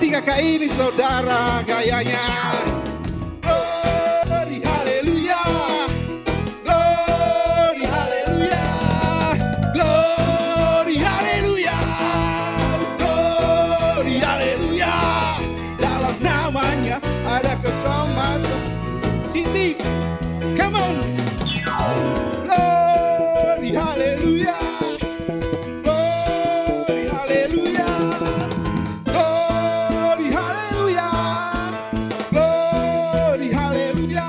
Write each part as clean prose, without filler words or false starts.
lagi kakak ini saudara gayanya. Glory haleluya, glory haleluya, glory haleluya, glory haleluya. Dalam namanya ada keselamatan. Cinti, come on. Glory haleluya, glory haleluya, glory haleluya, glory haleluya.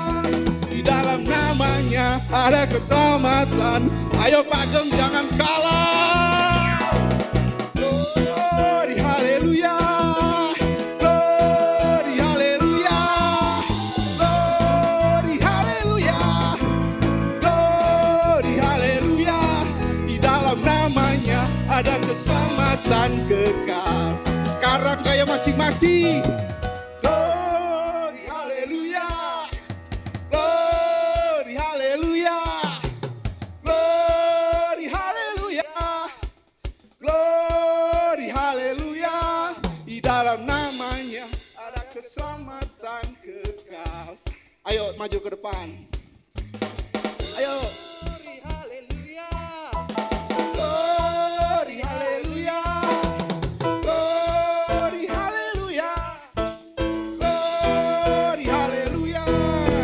Di dalam namanya ada keselamatan. Ayo Pak Gem jangan kalah. Glory haleluya, glory haleluya, glory haleluya, glory haleluya. Di dalam namanya ada keselamatan kekal. Sekarang kayak masing-masing. Glory haleluya, glory haleluya, glory haleluya, glory haleluya. Di dalam namanya ada keselamatan kekal. Ayo maju ke depan. Ayo. Glory haleluya, glory haleluya, glory haleluya.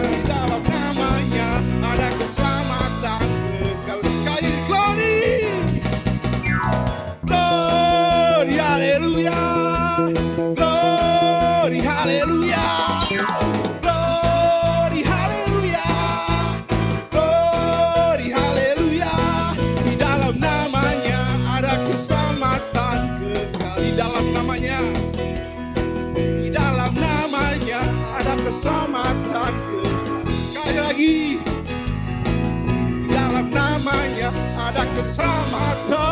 Di dalam namanya ada keselamatan kekal. Sekali glory, glory haleluya, glory haleluya, glory haleluya, glory haleluya. Di dalam namanya ada keselamatan kekal. Di dalam namanya, di dalam namanya ada keselamatan kekal. Sekali lagi, di dalam namanya ada keselamatan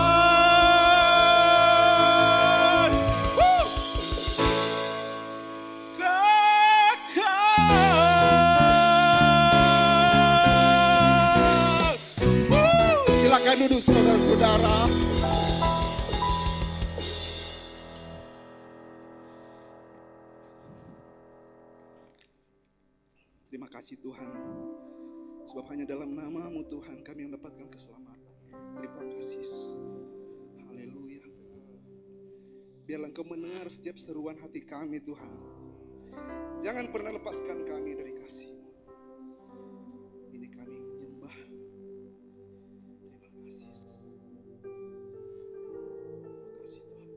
kekal. Silakan duduk saudara-saudara. Terima kasih Tuhan, sebab hanya dalam nama-Mu Tuhan kami mendapatkan keselamatan. Terima kasih. Haleluya. Biarlah Engkau mendengar setiap seruan hati kami Tuhan. Jangan pernah lepaskan kami dari kasih. Ini kami menyembah. Terima kasih. Terima kasih Tuhan.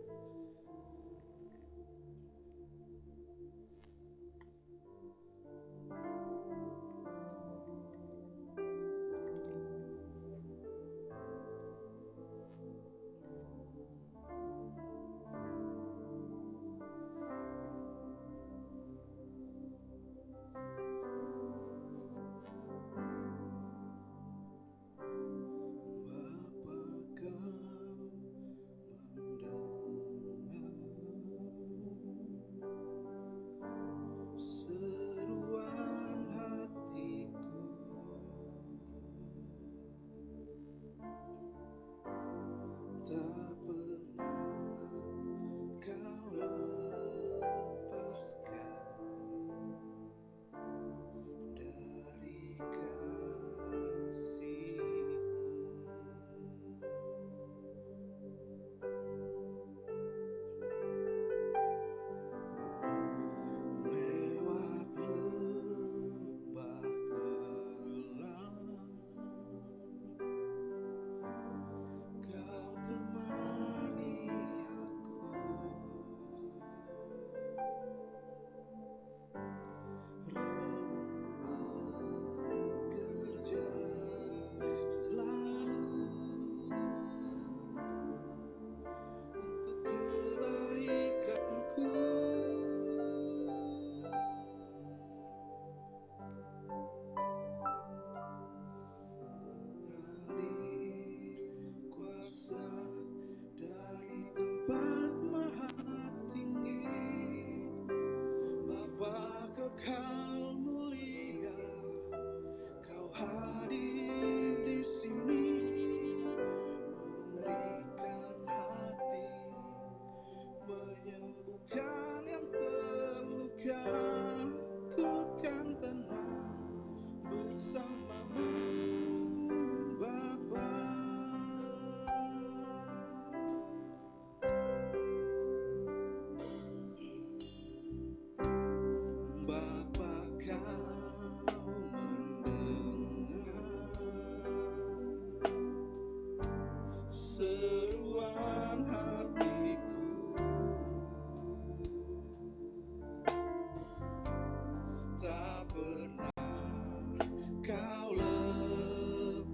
Kau lepaskan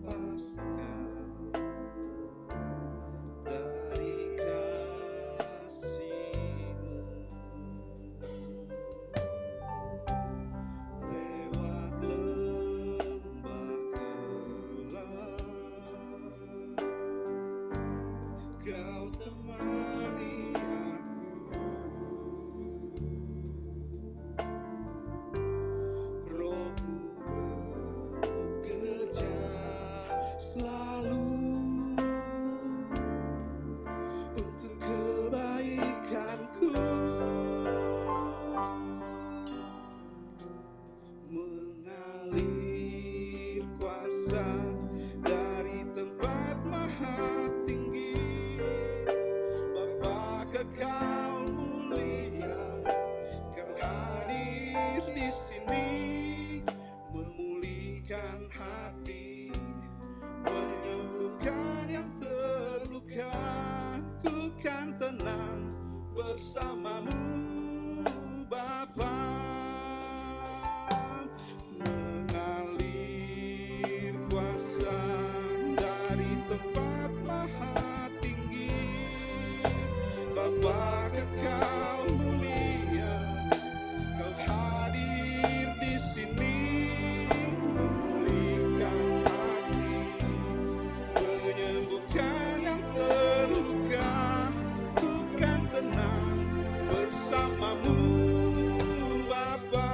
dari kasih-Mu, lewat lembah gelap Kau temani aku, Roh-Mu bekerja selalu untuk kebaikanku, mengalir kuasa dari tempat maha tinggi. Bapa kekal mulia, Kau hadir di sini, memulihkan hati, menyembuhkan yang terluka. Ku kan tenang bersama-Mu, Bapa. Mengalir kuasa dari tempat maha tinggi. Bapa kekal mulia, Kau hadir di sini, memulihkan hati, menyembuhkan yang terluka. Ku kan tenang bersama-Mu, Bapa.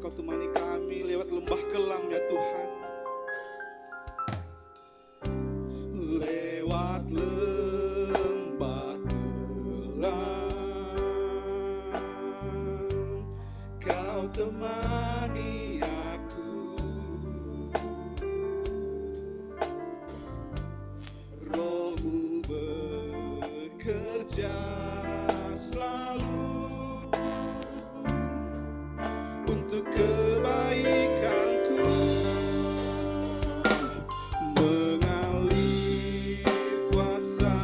Kau temani kami lewat lembah kelam ya Tuhan, lewat lembah kelam Kau temani aku, Roh-Mu bekerja selalu untuk kebaikanku, mengalir kuasa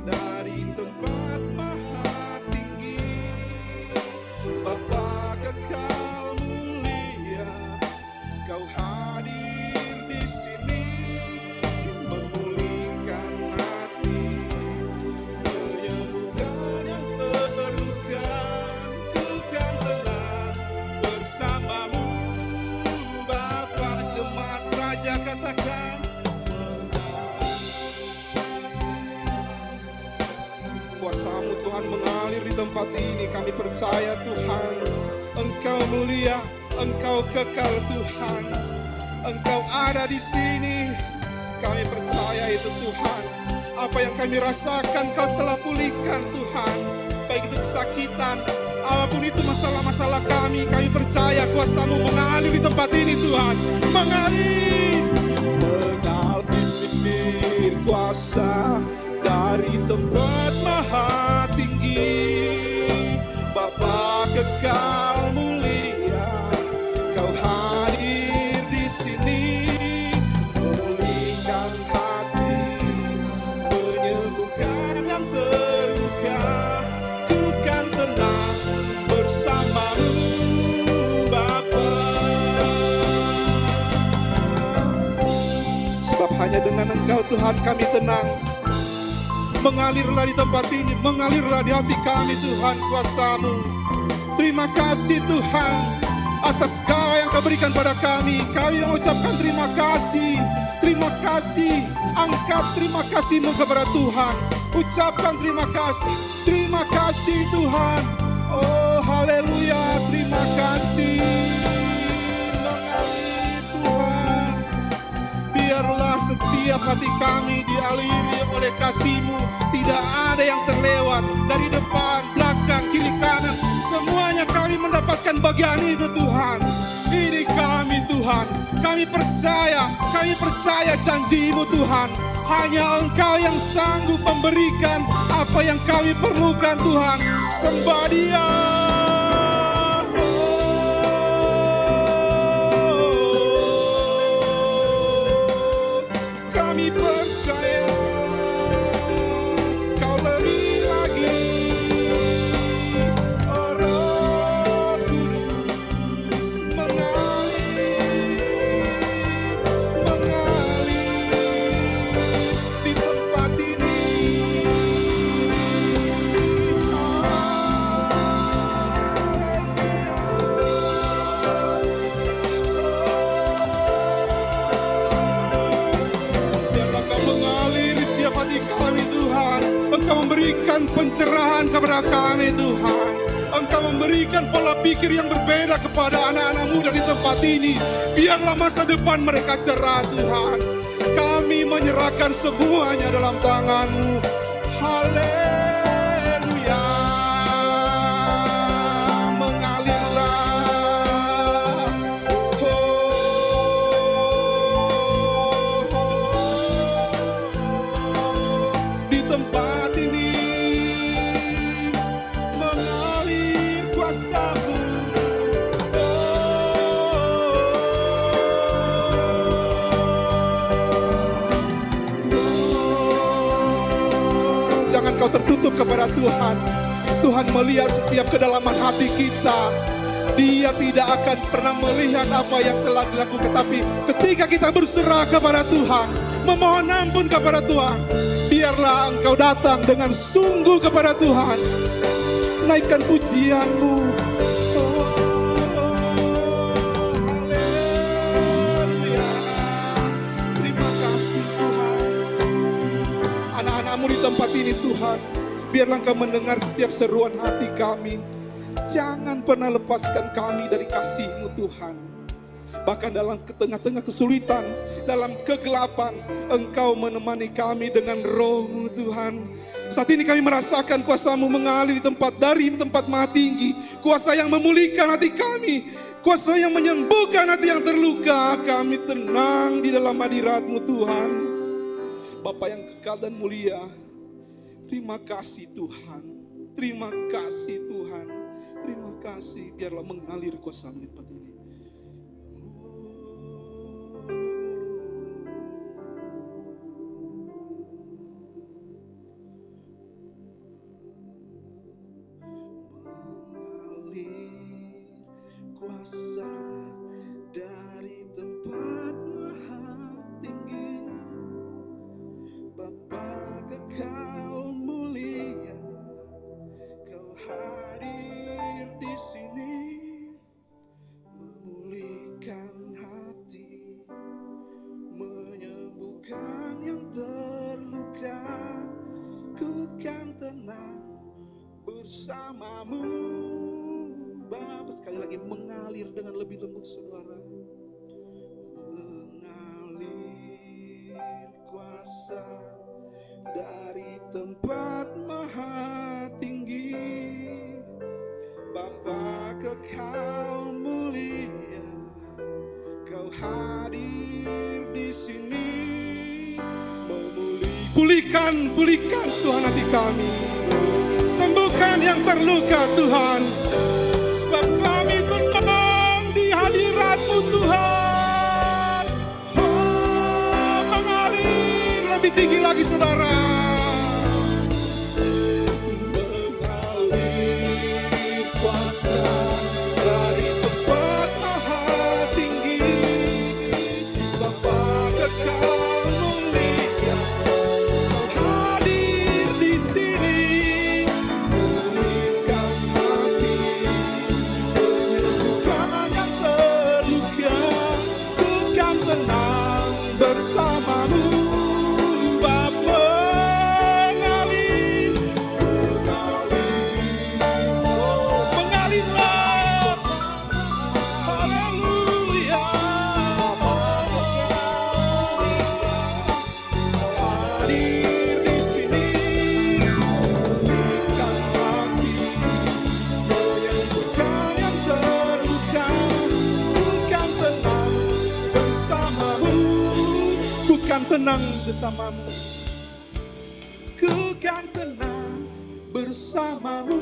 dari tempat maha tinggi. Bapa kekal mulia, Kau hadir di sini, memulihkan hati, menyembuhkan yang terluka. Ku kan tenang bersama-Mu, Bapa. Jemaat saja katakan, kuasa-Mu Tuhan mengalir di tempat ini. Kami percaya Tuhan, Engkau mulia, Engkau kekal Tuhan, Engkau ada di sini. Kami percaya itu Tuhan. Apa yang kami rasakan Kau telah pulihkan Tuhan, baik itu kesakitan, apapun itu masalah-masalah kami percaya kuasa-Mu mengalir di tempat ini Tuhan. Mengalir kuasa dari tempat maha tinggi. Bapa kekal mulia, Kau hadir di sini, memulihkan hati, menyembuhkan yang terluka. Ku kan tenang bersama-Mu, Bapa. Sebab hanya dengan Engkau Tuhan kami tenang. Mengalirlah di tempat ini, mengalirlah di hati kami Tuhan, kuasa-Mu. Terima kasih Tuhan atas segala yang Kau berikan pada kami. Kami mengucapkan terima kasih. Terima kasih. Angkat terima kasih-Mu kepada Tuhan. Ucapkan terima kasih. Terima kasih Tuhan. Oh haleluya, terima kasih. Mengalir Tuhan. Biarlah setiap hati kami dialiri oleh kasih-Mu. Tidak ada yang terlewat, dari depan, belakang, kiri, kanan. Semuanya kami mendapatkan bagian itu Tuhan. Ini kami Tuhan. Kami percaya janji-Mu Tuhan. Hanya Engkau yang sanggup memberikan apa yang kami perlukan Tuhan. Sembah Dia. Kami percaya Kau lebih lagi, oh Roh Kudus mengalir memberikan pencerahan kepada kami Tuhan. Engkau memberikan pola pikir yang berbeda kepada anak-anak muda di tempat ini. Biarlah masa depan mereka cerah Tuhan. Kami menyerahkan semuanya dalam tangan-Mu. Haleluya. Mengalirlah. Di tempat ini mengalir kuasa-Mu. Jangan kau tertutup kepada Tuhan. Tuhan melihat setiap kedalaman hati kita. Dia tidak akan pernah melihat apa yang telah dilakukan. Tapi ketika kita berserah kepada Tuhan, memohon ampun kepada Tuhan, biarlah Engkau datang dengan sungguh kepada Tuhan. Naikkan pujian-Mu. Haleluya. Terima kasih Tuhan. Anak-anak-Mu di tempat ini Tuhan, biarlah Engkau mendengar setiap seruan hati kami. Jangan pernah lepaskan kami dari kasih-Mu Tuhan. Bahkan dalam tengah-tengah kesulitan, dalam kegelapan, Engkau menemani kami dengan Roh-Mu Tuhan. Saat ini kami merasakan kuasa-Mu mengalir di tempat dari tempat maha tinggi. Kuasa yang memulihkan hati kami, kuasa yang menyembuhkan hati yang terluka. Kami tenang di dalam hadirat-Mu Tuhan. Bapa yang kekal dan mulia, terima kasih Tuhan. Terima kasih Tuhan. Terima kasih, biarlah mengalir kuasa-Mu di tempat ini. Mengalir kuasa dari tempat maha tinggi. Bapa kekal mulia, Kau hadir di sini, memulihkan hati, menyembuhkan yang terluka. Ku kan tenang bersama-Mu. Bapa, sekali lagi mengalir dengan lebih lembut saudara. Mengalir kuasa dari tempat maha tinggi. Bapa kekal mulia, Kau hadir di sini, pulihkan Tuhan hati kami, sembuhkan yang terluka Tuhan, sebab kami tenang di hadirat-Mu Tuhan. Oh, mengalir lebih tinggi lagi saudara. Mengalir kuasa dari tempat maha tinggi. Bapa kekal mulia, Kau hadir di sini, pulihkan hati, menyembuhkan yang terluka. Ku kan tenang bersama-Mu. Bapa mengalir, mengalirlah. Haleluya. Hadir di sini, pulihkan hati, menyembuhkan yang terluka. Ku kan tenang bersama-Mu. Ku kan tenang bersama-Mu. Ku kan tenang bersama-Mu.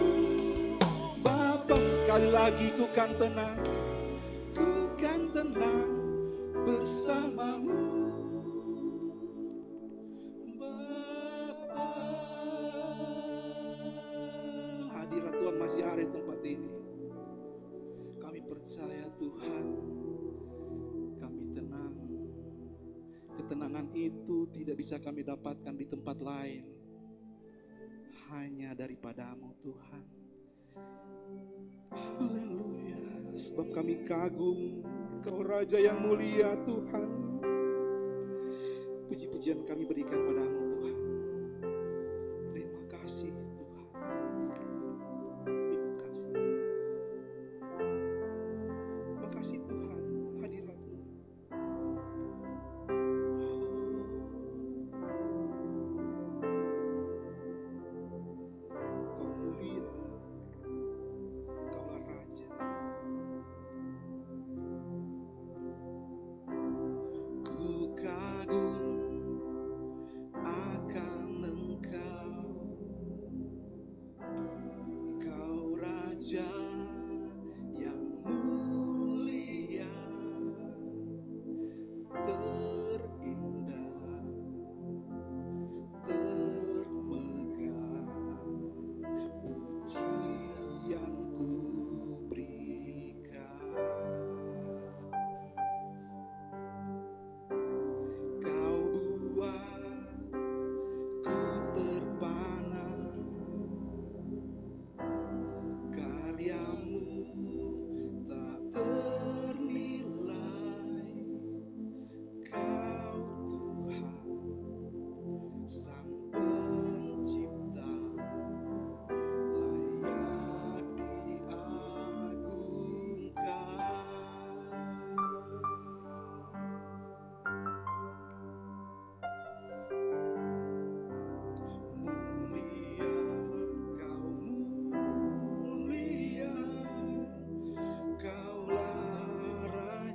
Bapa, sekali lagi ku kan tenang. Ku kan tenang bersama-Mu. Bapa, hadirat Tuhan masih ada di tempat ini. Kami percaya Tuhan, kami tenang. Ketenangan itu tidak bisa kami dapatkan di tempat lain, hanya daripada-Mu Tuhan. Haleluya. Sebab kami kagum Engkau Raja yang mulia Tuhan. Puji-pujian kami berikan pada-Mu Tuhan. Terima kasih.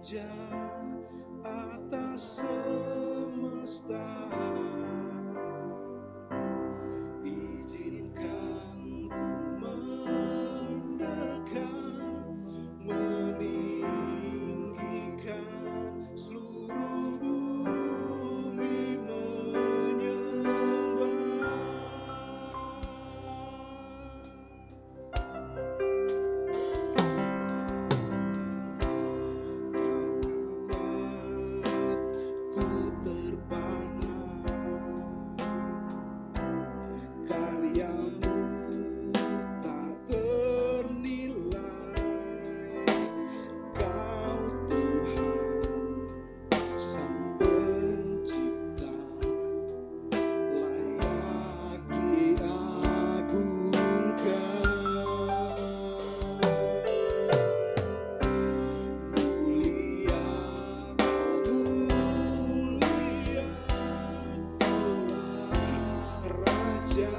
Raja atas semesta, izinkan ku mendekat, meninggikan seluruh bumi menyembah. Ku terpana, karyamu tak ternilai. Kau Tuhan Sang Pencipta, layak diagungkan. Mulia, mulia Allah, Raja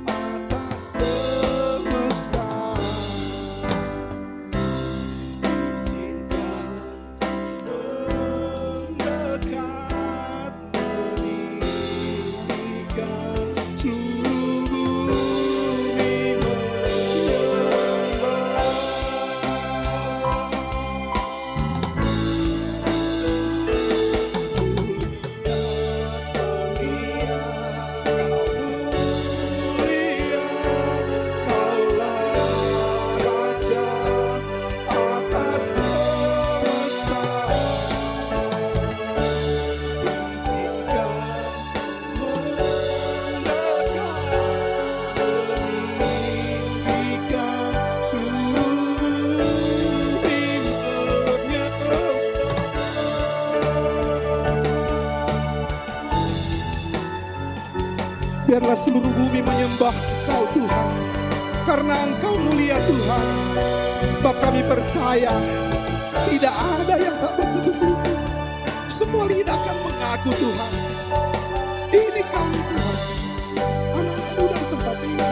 atas semesta. Izinkan mendekat, meninggikan seluruh bumi menyembah. Biarlah seluruh bumi menyembah Engkau Tuhan, karena Engkau mulia Tuhan. Sebab kami percaya tidak ada yang tak bertutup lutut. Semua lidah akan mengaku Tuhan. Ini kami Tuhan, anak-anak muda di tempat ini.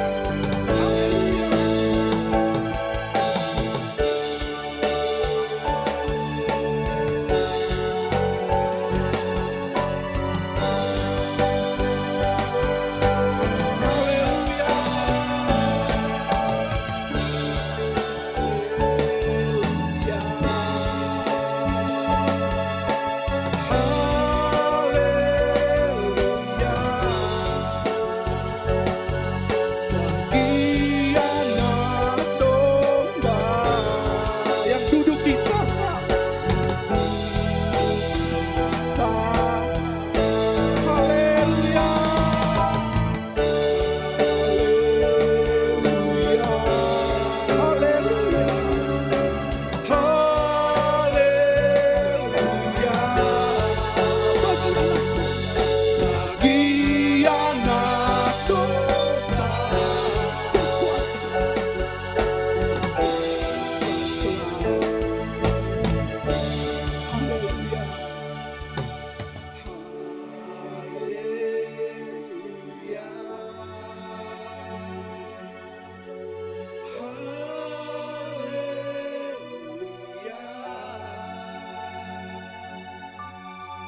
Haleluya.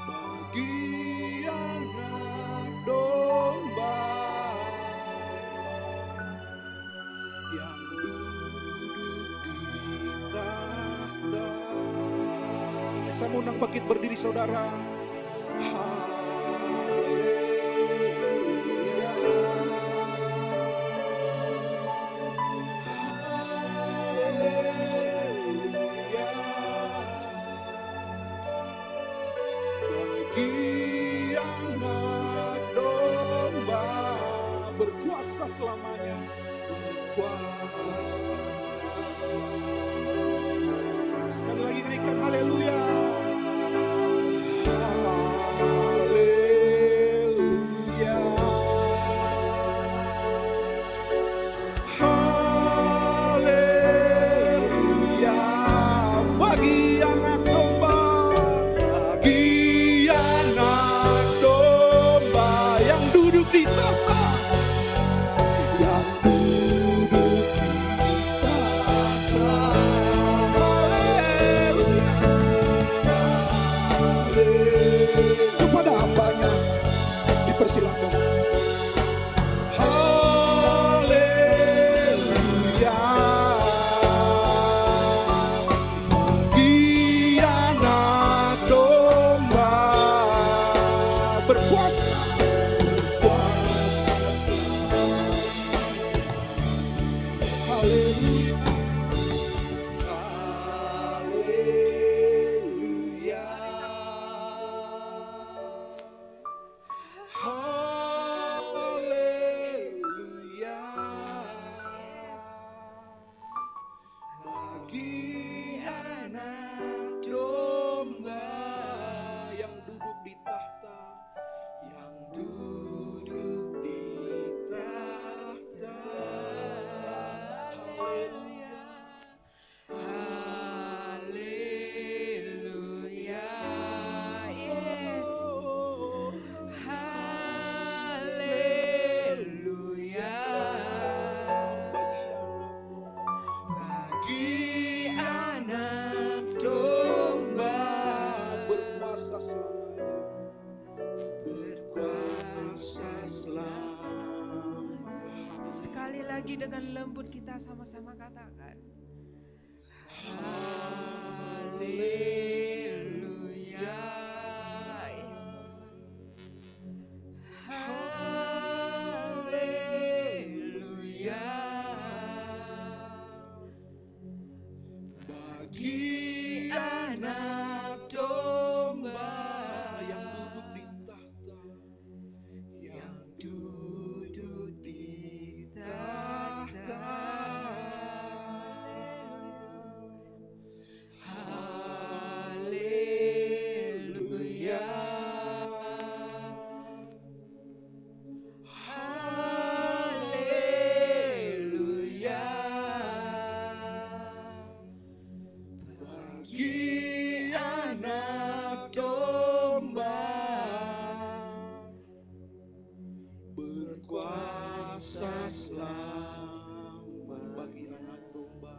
Bagi anak domba yang duduk di tahta. Saya mau undang bangkit berdiri saudara. Haleluya. Haleluya. Bagi anak domba berkuasa selamanya, berkuasa selamanya. Sekali lagi berikan haleluya. Haleluya. Haleluya. Bagi anak domba, bagi anak domba yang duduk di tahta, yang duduk di tahta. Haleluya. lagi dengan lembut kita sama-sama katakan. Haleluya. Haleluya. Bagi anak domba yang duduk di tahta, yang duduk di tahta. Haleluya. Haleluya. Bagi anak domba berkuasa selamat. Bagi anak domba,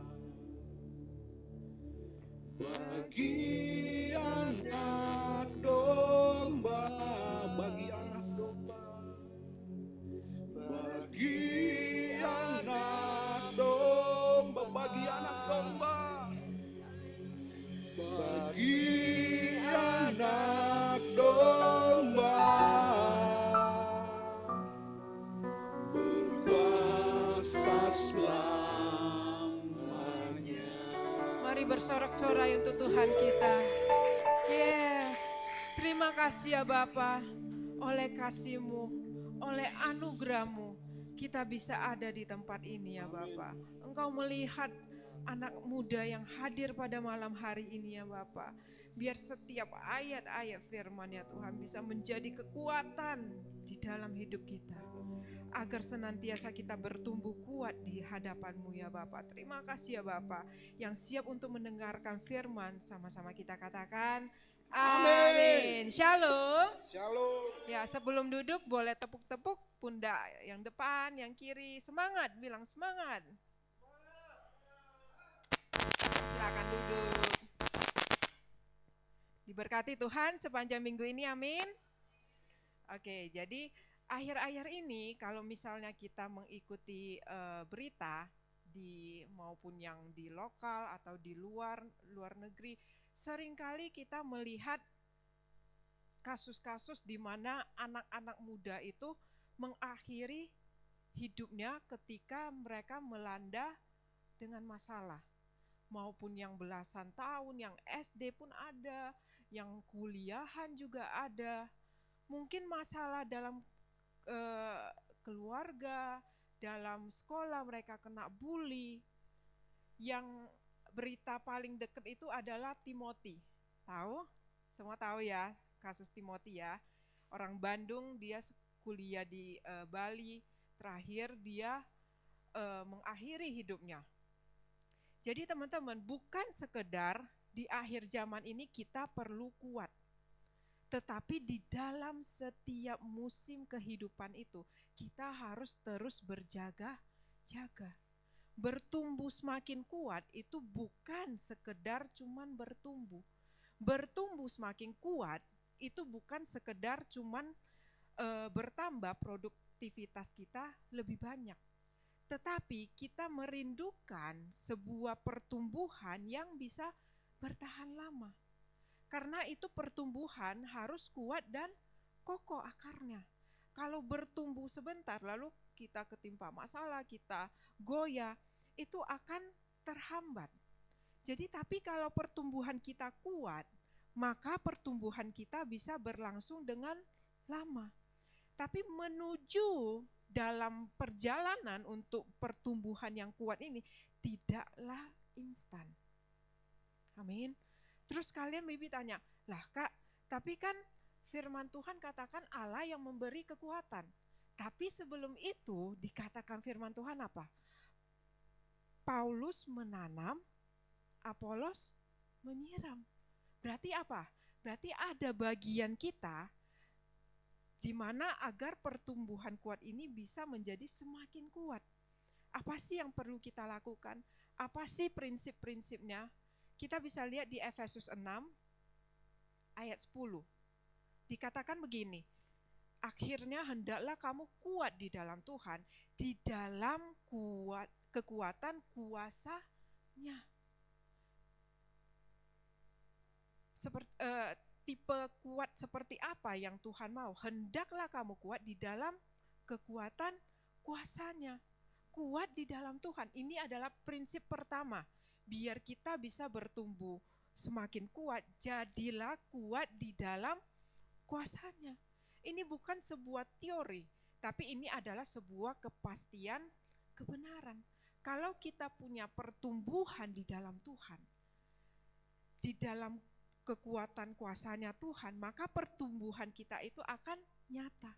bagi anak domba, bagi anak domba, bagi anak domba, bagi anak domba, bagi anak domba berkuasa selamanya. Mari bersorak-sorai untuk Tuhan kita. Yes, terima kasih ya Bapa, oleh kasih-Mu, oleh anugerah-Mu, kita bisa ada di tempat ini ya Bapa. Engkau melihat anak muda yang hadir pada malam hari ini ya Bapa. Biar setiap ayat-ayat firman ya Tuhan bisa menjadi kekuatan di dalam hidup kita. Agar senantiasa kita bertumbuh kuat di hadapan-Mu ya Bapa. Terima kasih ya Bapa yang siap untuk mendengarkan firman, sama-sama kita katakan amin. Shalom. Shalom. Ya, sebelum duduk boleh tepuk-tepuk pundak yang depan, yang kiri. Semangat, bilang semangat. Silakan duduk. Diberkati Tuhan sepanjang minggu ini, amin. Oke, jadi akhir-akhir ini kalau misalnya kita mengikuti berita maupun yang di lokal atau di luar negeri, seringkali kita melihat kasus-kasus di mana anak-anak muda itu mengakhiri hidupnya ketika mereka melanda dengan masalah. Maupun yang belasan tahun, yang SD pun ada, yang kuliahan juga ada. Mungkin masalah dalam keluarga, dalam sekolah mereka kena bully. Yang berita paling dekat itu adalah Timothy. Tahu? Semua tahu ya kasus Timothy ya. Orang Bandung, dia kuliah di Bali. Terakhir dia mengakhiri hidupnya. Jadi teman-teman, bukan sekedar di akhir zaman ini kita perlu kuat. Tetapi di dalam setiap musim kehidupan itu, kita harus terus berjaga-jaga. Bertumbuh semakin kuat itu bukan sekedar cuman bertumbuh. Bertumbuh semakin kuat itu bukan sekedar cuman bertambah produktivitas kita lebih banyak. Tetapi kita merindukan sebuah pertumbuhan yang bisa bertahan lama. Karena itu pertumbuhan harus kuat dan kokoh akarnya. Kalau bertumbuh sebentar lalu kita ketimpa masalah, kita goyah, itu akan terhambat. Jadi tapi kalau pertumbuhan kita kuat, maka pertumbuhan kita bisa berlangsung dengan lama. Tapi menuju dalam perjalanan untuk pertumbuhan yang kuat ini tidaklah instan. Amin. Terus kalian maybe tanya, lah Kak, tapi kan firman Tuhan katakan Allah yang memberi kekuatan. Tapi sebelum itu dikatakan firman Tuhan apa? Paulus menanam, Apolos menyiram. Berarti apa? Berarti ada bagian kita di mana agar pertumbuhan kuat ini bisa menjadi semakin kuat. Apa sih yang perlu kita lakukan? Apa sih prinsip-prinsipnya? Kita bisa lihat di Efesus 6 ayat 10. Dikatakan begini, akhirnya hendaklah kamu kuat di dalam Tuhan, di dalam kekuatan kuasanya. Tipe kuat seperti apa yang Tuhan mau? Hendaklah kamu kuat di dalam kekuatan kuasanya. Kuat di dalam Tuhan, ini adalah prinsip pertama. Biar kita bisa bertumbuh semakin kuat, jadilah kuat di dalam kuasanya. Ini bukan sebuah teori, tapi ini adalah sebuah kepastian kebenaran. Kalau kita punya pertumbuhan di dalam Tuhan, di dalam kekuatan kuasanya Tuhan, maka pertumbuhan kita itu akan nyata.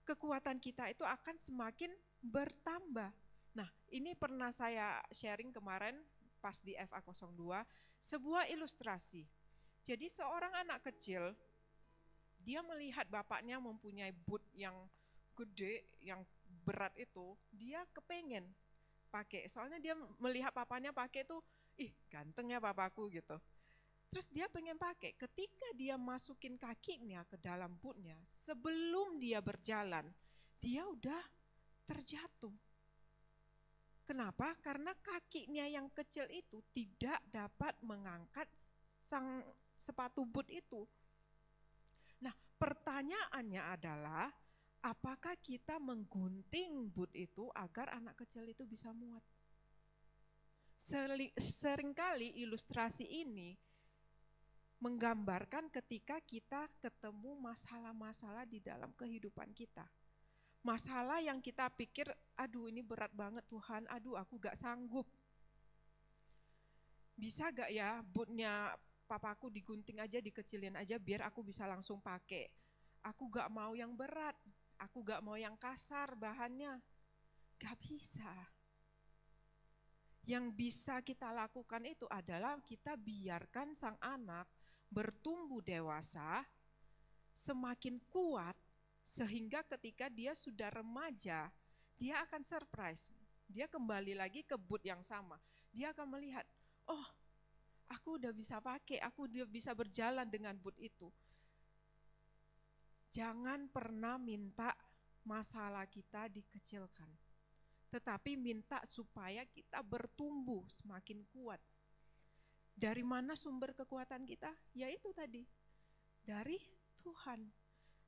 Kekuatan kita itu akan semakin bertambah. Nah, ini pernah saya sharing kemarin pas di FA02, sebuah ilustrasi. Jadi seorang anak kecil, dia melihat bapaknya mempunyai boot yang gede, yang berat itu, dia kepengen pakai. Soalnya dia melihat papanya pakai tuh, ih ganteng ya papaku gitu. Terus dia pengen pakai, ketika dia masukin kakinya ke dalam bootnya, sebelum dia berjalan, dia udah terjatuh. Kenapa? Karena kakinya yang kecil itu tidak dapat mengangkat sang sepatu boot itu. Nah, pertanyaannya adalah, apakah kita menggunting boot itu agar anak kecil itu bisa muat? Seringkali ilustrasi ini menggambarkan ketika kita ketemu masalah-masalah di dalam kehidupan kita. Masalah yang kita pikir, aduh ini berat banget Tuhan, aduh aku gak sanggup. Bisa gak ya bootnya papaku digunting aja, dikecilin aja biar aku bisa langsung pakai. Aku gak mau yang berat, aku gak mau yang kasar bahannya. Gak bisa. Yang bisa kita lakukan itu adalah kita biarkan sang anak bertumbuh dewasa, semakin kuat, sehingga ketika dia sudah remaja, dia akan surprise. Dia kembali lagi ke boot yang sama. Dia akan melihat, oh aku udah bisa pakai, aku udah bisa berjalan dengan boot itu. Jangan pernah minta masalah kita dikecilkan, tetapi minta supaya kita bertumbuh semakin kuat. Dari mana sumber kekuatan kita? Yaitu tadi, dari Tuhan.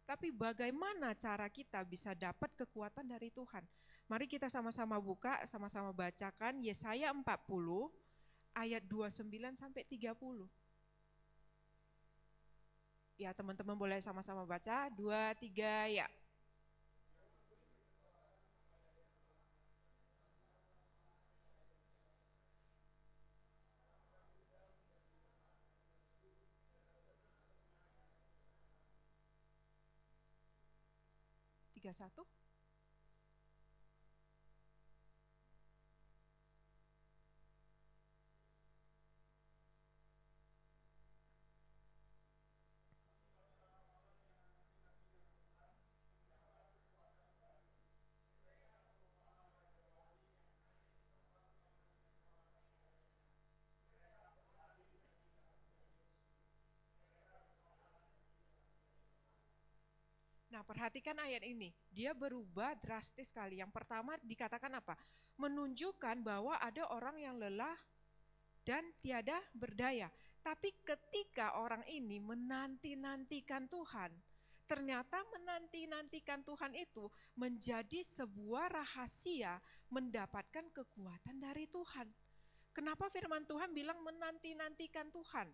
Tapi bagaimana cara kita bisa dapat kekuatan dari Tuhan? Mari kita sama-sama buka, sama-sama bacakan Yesaya 40 ayat 29 sampai 30. Ya, teman-teman boleh sama-sama baca, 2, 3, ya. Tiga, satu. Nah, perhatikan ayat ini, dia berubah drastis sekali. Yang pertama dikatakan apa? Menunjukkan bahwa ada orang yang lelah dan tiada berdaya. Tapi ketika orang ini menanti-nantikan Tuhan, ternyata menanti-nantikan Tuhan itu menjadi sebuah rahasia mendapatkan kekuatan dari Tuhan. Kenapa firman Tuhan bilang menanti-nantikan Tuhan?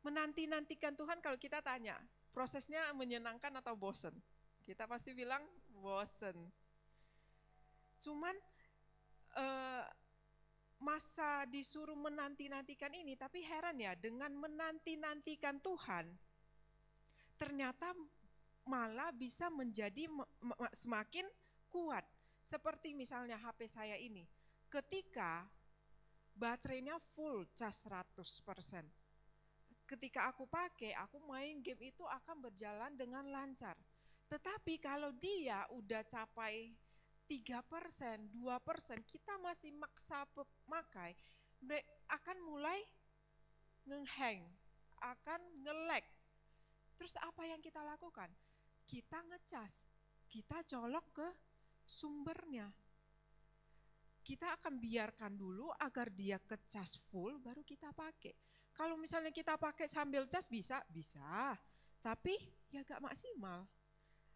Menanti-nantikan Tuhan, kalau kita tanya, prosesnya menyenangkan atau bosen? Kita pasti bilang bosen. Cuman masa disuruh menanti-nantikan ini, tapi heran ya, dengan menanti-nantikan Tuhan, ternyata malah bisa menjadi semakin kuat. Seperti misalnya HP saya ini, ketika baterainya full cas 100%, ketika aku pakai, aku main game itu akan berjalan dengan lancar. Tetapi kalau dia udah capai 3%, 2%, kita masih maksa pakai, akan mulai nge-hang, akan nge-lag. Terus apa yang kita lakukan? Kita ngecas, kita colok ke sumbernya. kita akan biarkan dulu agar dia kecas full baru kita pakai. Kalau misalnya kita pakai sambil cas bisa, tapi ya gak maksimal.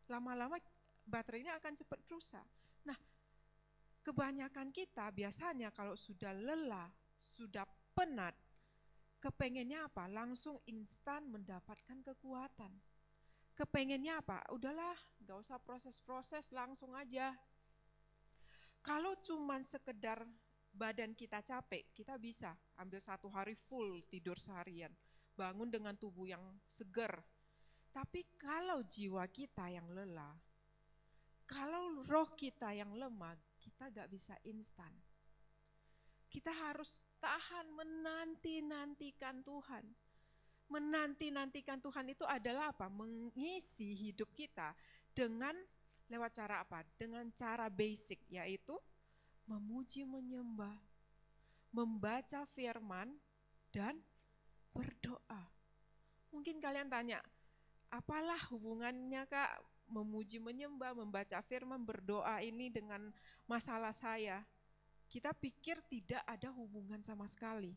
Lama-lama baterainya akan cepat rusak. Nah, kebanyakan kita biasanya kalau sudah lelah, sudah penat, kepengennya apa? Langsung instan mendapatkan kekuatan. Kepengennya apa? Udahlah, gak usah proses-proses, langsung aja. Kalau cuman sekedar badan kita capek, kita bisa ambil 1 hari full tidur seharian, bangun dengan tubuh yang segar. Tapi kalau jiwa kita yang lelah, kalau roh kita yang lemah, kita gak bisa instan. Kita harus tahan menanti-nantikan Tuhan. Menanti-nantikan Tuhan itu adalah apa? Mengisi hidup kita dengan lewat cara apa? Dengan cara basic, yaitu memuji menyembah, membaca firman, dan berdoa. Mungkin kalian tanya, apalah hubungannya Kak memuji menyembah, membaca firman, berdoa ini dengan masalah saya? Kita pikir tidak ada hubungan sama sekali.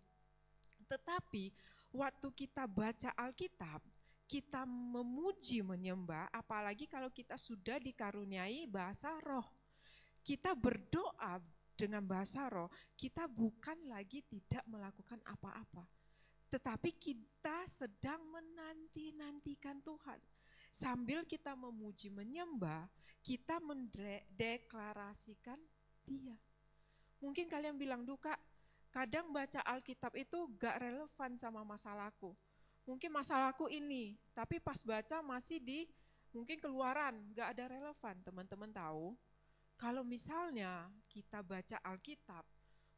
Tetapi waktu kita baca Alkitab, kita memuji menyembah, apalagi kalau kita sudah dikaruniai bahasa roh. Kita berdoa dengan bahasa roh, kita bukan lagi tidak melakukan apa-apa. Tetapi kita sedang menanti-nantikan Tuhan. Sambil kita memuji menyembah, kita mendeklarasikan Dia. Mungkin kalian bilang, Kak, kadang baca Alkitab itu gak relevan sama masalahku. Mungkin masalahku ini, tapi pas baca masih di mungkin Keluaran, gak ada relevan. Teman-teman tahu, kalau misalnya kita baca Alkitab,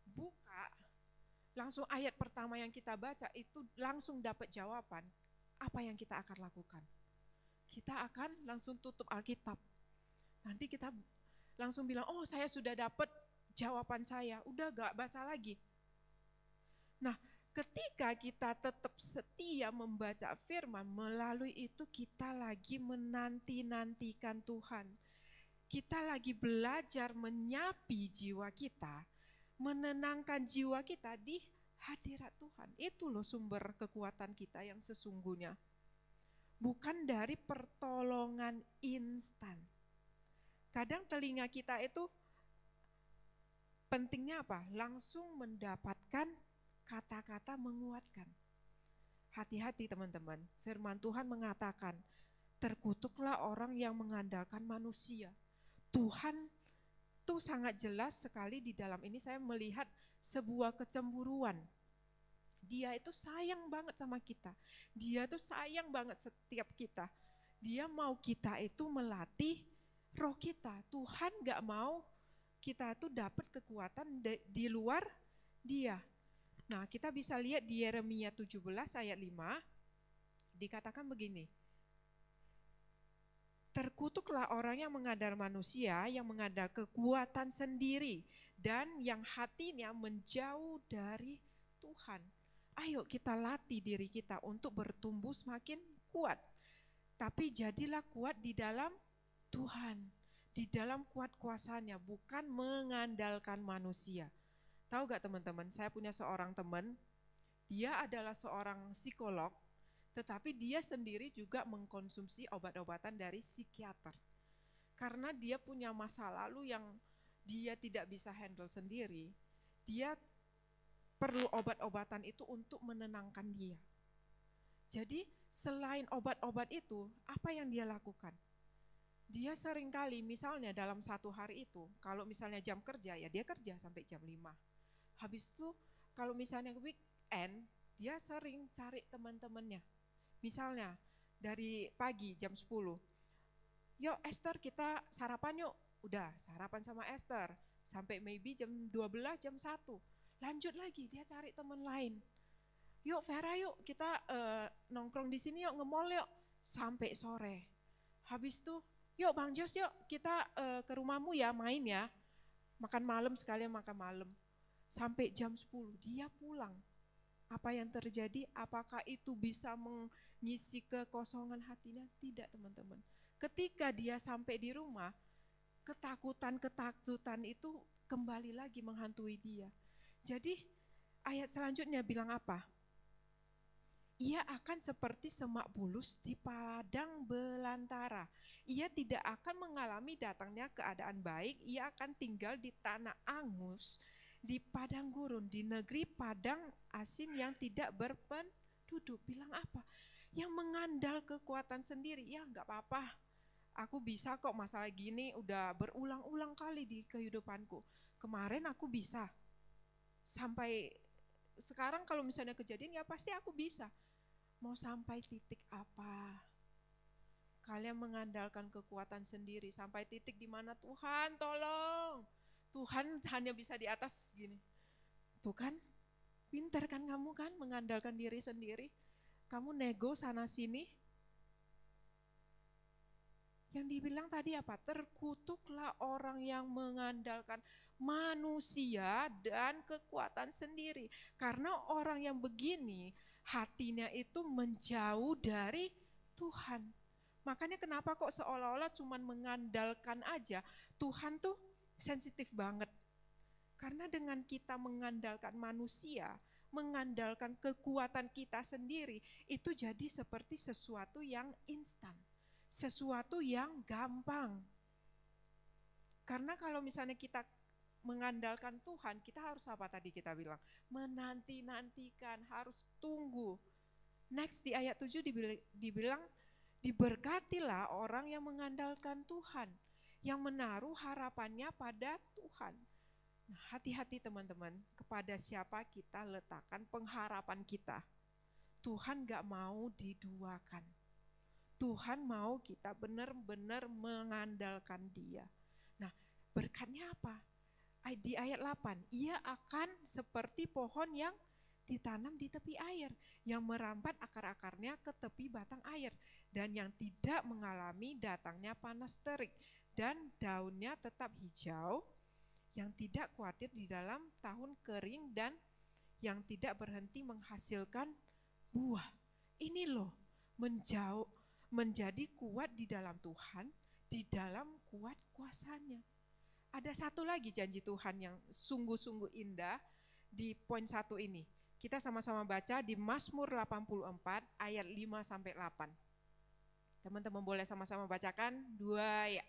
buka, langsung ayat pertama yang kita baca itu langsung dapat jawaban, apa yang kita akan lakukan? Kita akan langsung tutup Alkitab. Nanti kita langsung bilang, oh saya sudah dapat jawaban saya, udah gak baca lagi. Nah, ketika kita tetap setia membaca firman, melalui itu kita lagi menanti-nantikan Tuhan. Kita lagi belajar menyapi jiwa kita, menenangkan jiwa kita di hadirat Tuhan. Itu loh sumber kekuatan kita yang sesungguhnya. Bukan dari pertolongan instan. Kadang telinga kita itu pentingnya apa? Langsung mendapatkan kata-kata menguatkan. Hati-hati teman-teman, firman Tuhan mengatakan, terkutuklah orang yang mengandalkan manusia. Tuhan tuh sangat jelas sekali di dalam ini saya melihat sebuah kecemburuan. Dia itu sayang banget sama kita. Dia tuh sayang banget setiap kita. Dia mau kita itu melatih roh kita. Tuhan gak mau kita tuh dapat kekuatan di luar Dia. Nah, kita bisa lihat di Yeremia 17 ayat 5, dikatakan begini. Terkutuklah orang yang mengandalkan manusia, yang mengandalkan kekuatan sendiri, dan yang hatinya menjauh dari Tuhan. Ayo kita latih diri kita untuk bertumbuh semakin kuat. Tapi jadilah kuat di dalam Tuhan, di dalam kuat kuasanya, bukan mengandalkan manusia. Tahu gak teman-teman, saya punya seorang teman, dia adalah seorang psikolog, tetapi dia sendiri juga mengkonsumsi obat-obatan dari psikiater. Karena dia punya masa lalu yang dia tidak bisa handle sendiri, dia perlu obat-obatan itu untuk menenangkan dia. Jadi selain obat-obat itu, apa yang dia lakukan? Dia seringkali misalnya dalam 1 hari itu, kalau misalnya jam kerja ya dia kerja sampai jam 5. Habis itu kalau misalnya weekend, dia sering cari teman-temannya. Misalnya dari pagi jam 10, yuk Esther kita sarapan yuk. Udah sarapan sama Esther, sampai maybe jam 12, jam 1. Lanjut lagi, dia cari teman lain. Yuk Vera yuk kita nongkrong di sini yuk, nge-mall yuk. Sampai sore. Habis itu, yuk Bang Jos yuk kita ke rumahmu ya, main ya. Makan malam sekalian makan malam. Sampai jam 10 dia pulang. Apa yang terjadi? Apakah itu bisa mengisi kekosongan hatinya? Tidak teman-teman. Ketika dia sampai di rumah, ketakutan itu kembali lagi menghantui dia. Jadi ayat selanjutnya bilang apa? Ia akan seperti semak bulus di padang belantara. Ia tidak akan mengalami datangnya keadaan baik, ia akan tinggal di tanah angus, di padang gurun, di negeri padang asin yang tidak berpenduduk. Bilang apa? Yang mengandal kekuatan sendiri, ya enggak apa-apa. Aku bisa kok, masalah gini udah berulang-ulang kali di kehidupanku. Kemarin aku bisa, sampai sekarang kalau misalnya kejadian ya pasti aku bisa. Mau sampai titik apa? Kalian mengandalkan kekuatan sendiri sampai titik di mana Tuhan tolong. Tuhan hanya bisa di atas gini. Tuh kan, pintar kan kamu kan mengandalkan diri sendiri. Kamu nego sana sini. Yang dibilang tadi apa? Terkutuklah orang yang mengandalkan manusia dan kekuatan sendiri. Karena orang yang begini hatinya itu menjauh dari Tuhan. Makanya kenapa kok seolah-olah cuman mengandalkan aja, Tuhan tuh sensitif banget. Karena dengan kita mengandalkan manusia, mengandalkan kekuatan kita sendiri, itu jadi seperti sesuatu yang instan, sesuatu yang gampang. Karena kalau misalnya kita mengandalkan Tuhan, kita harus apa tadi kita bilang? Menanti-nantikan, harus tunggu. Next di ayat 7 dibilang, diberkatilah orang yang mengandalkan Tuhan, yang menaruh harapannya pada Tuhan. Nah, hati-hati teman-teman, kepada siapa kita letakkan pengharapan kita. Tuhan gak mau diduakan. Tuhan mau kita benar-benar mengandalkan Dia. Nah, berkatnya apa? Di ayat 8, ia akan seperti pohon yang ditanam di tepi air, yang merambat akar-akarnya ke tepi batang air, dan yang tidak mengalami datangnya panas terik, dan daunnya tetap hijau, yang tidak khawatir di dalam tahun kering, dan yang tidak berhenti menghasilkan buah. Ini loh, menjadi kuat di dalam Tuhan, di dalam kuat kuasanya. Ada satu lagi janji Tuhan yang sungguh-sungguh indah di poin 1 ini. Kita sama-sama baca di Mazmur 84 ayat 5-8. Teman-teman boleh sama-sama bacakan 2 ya.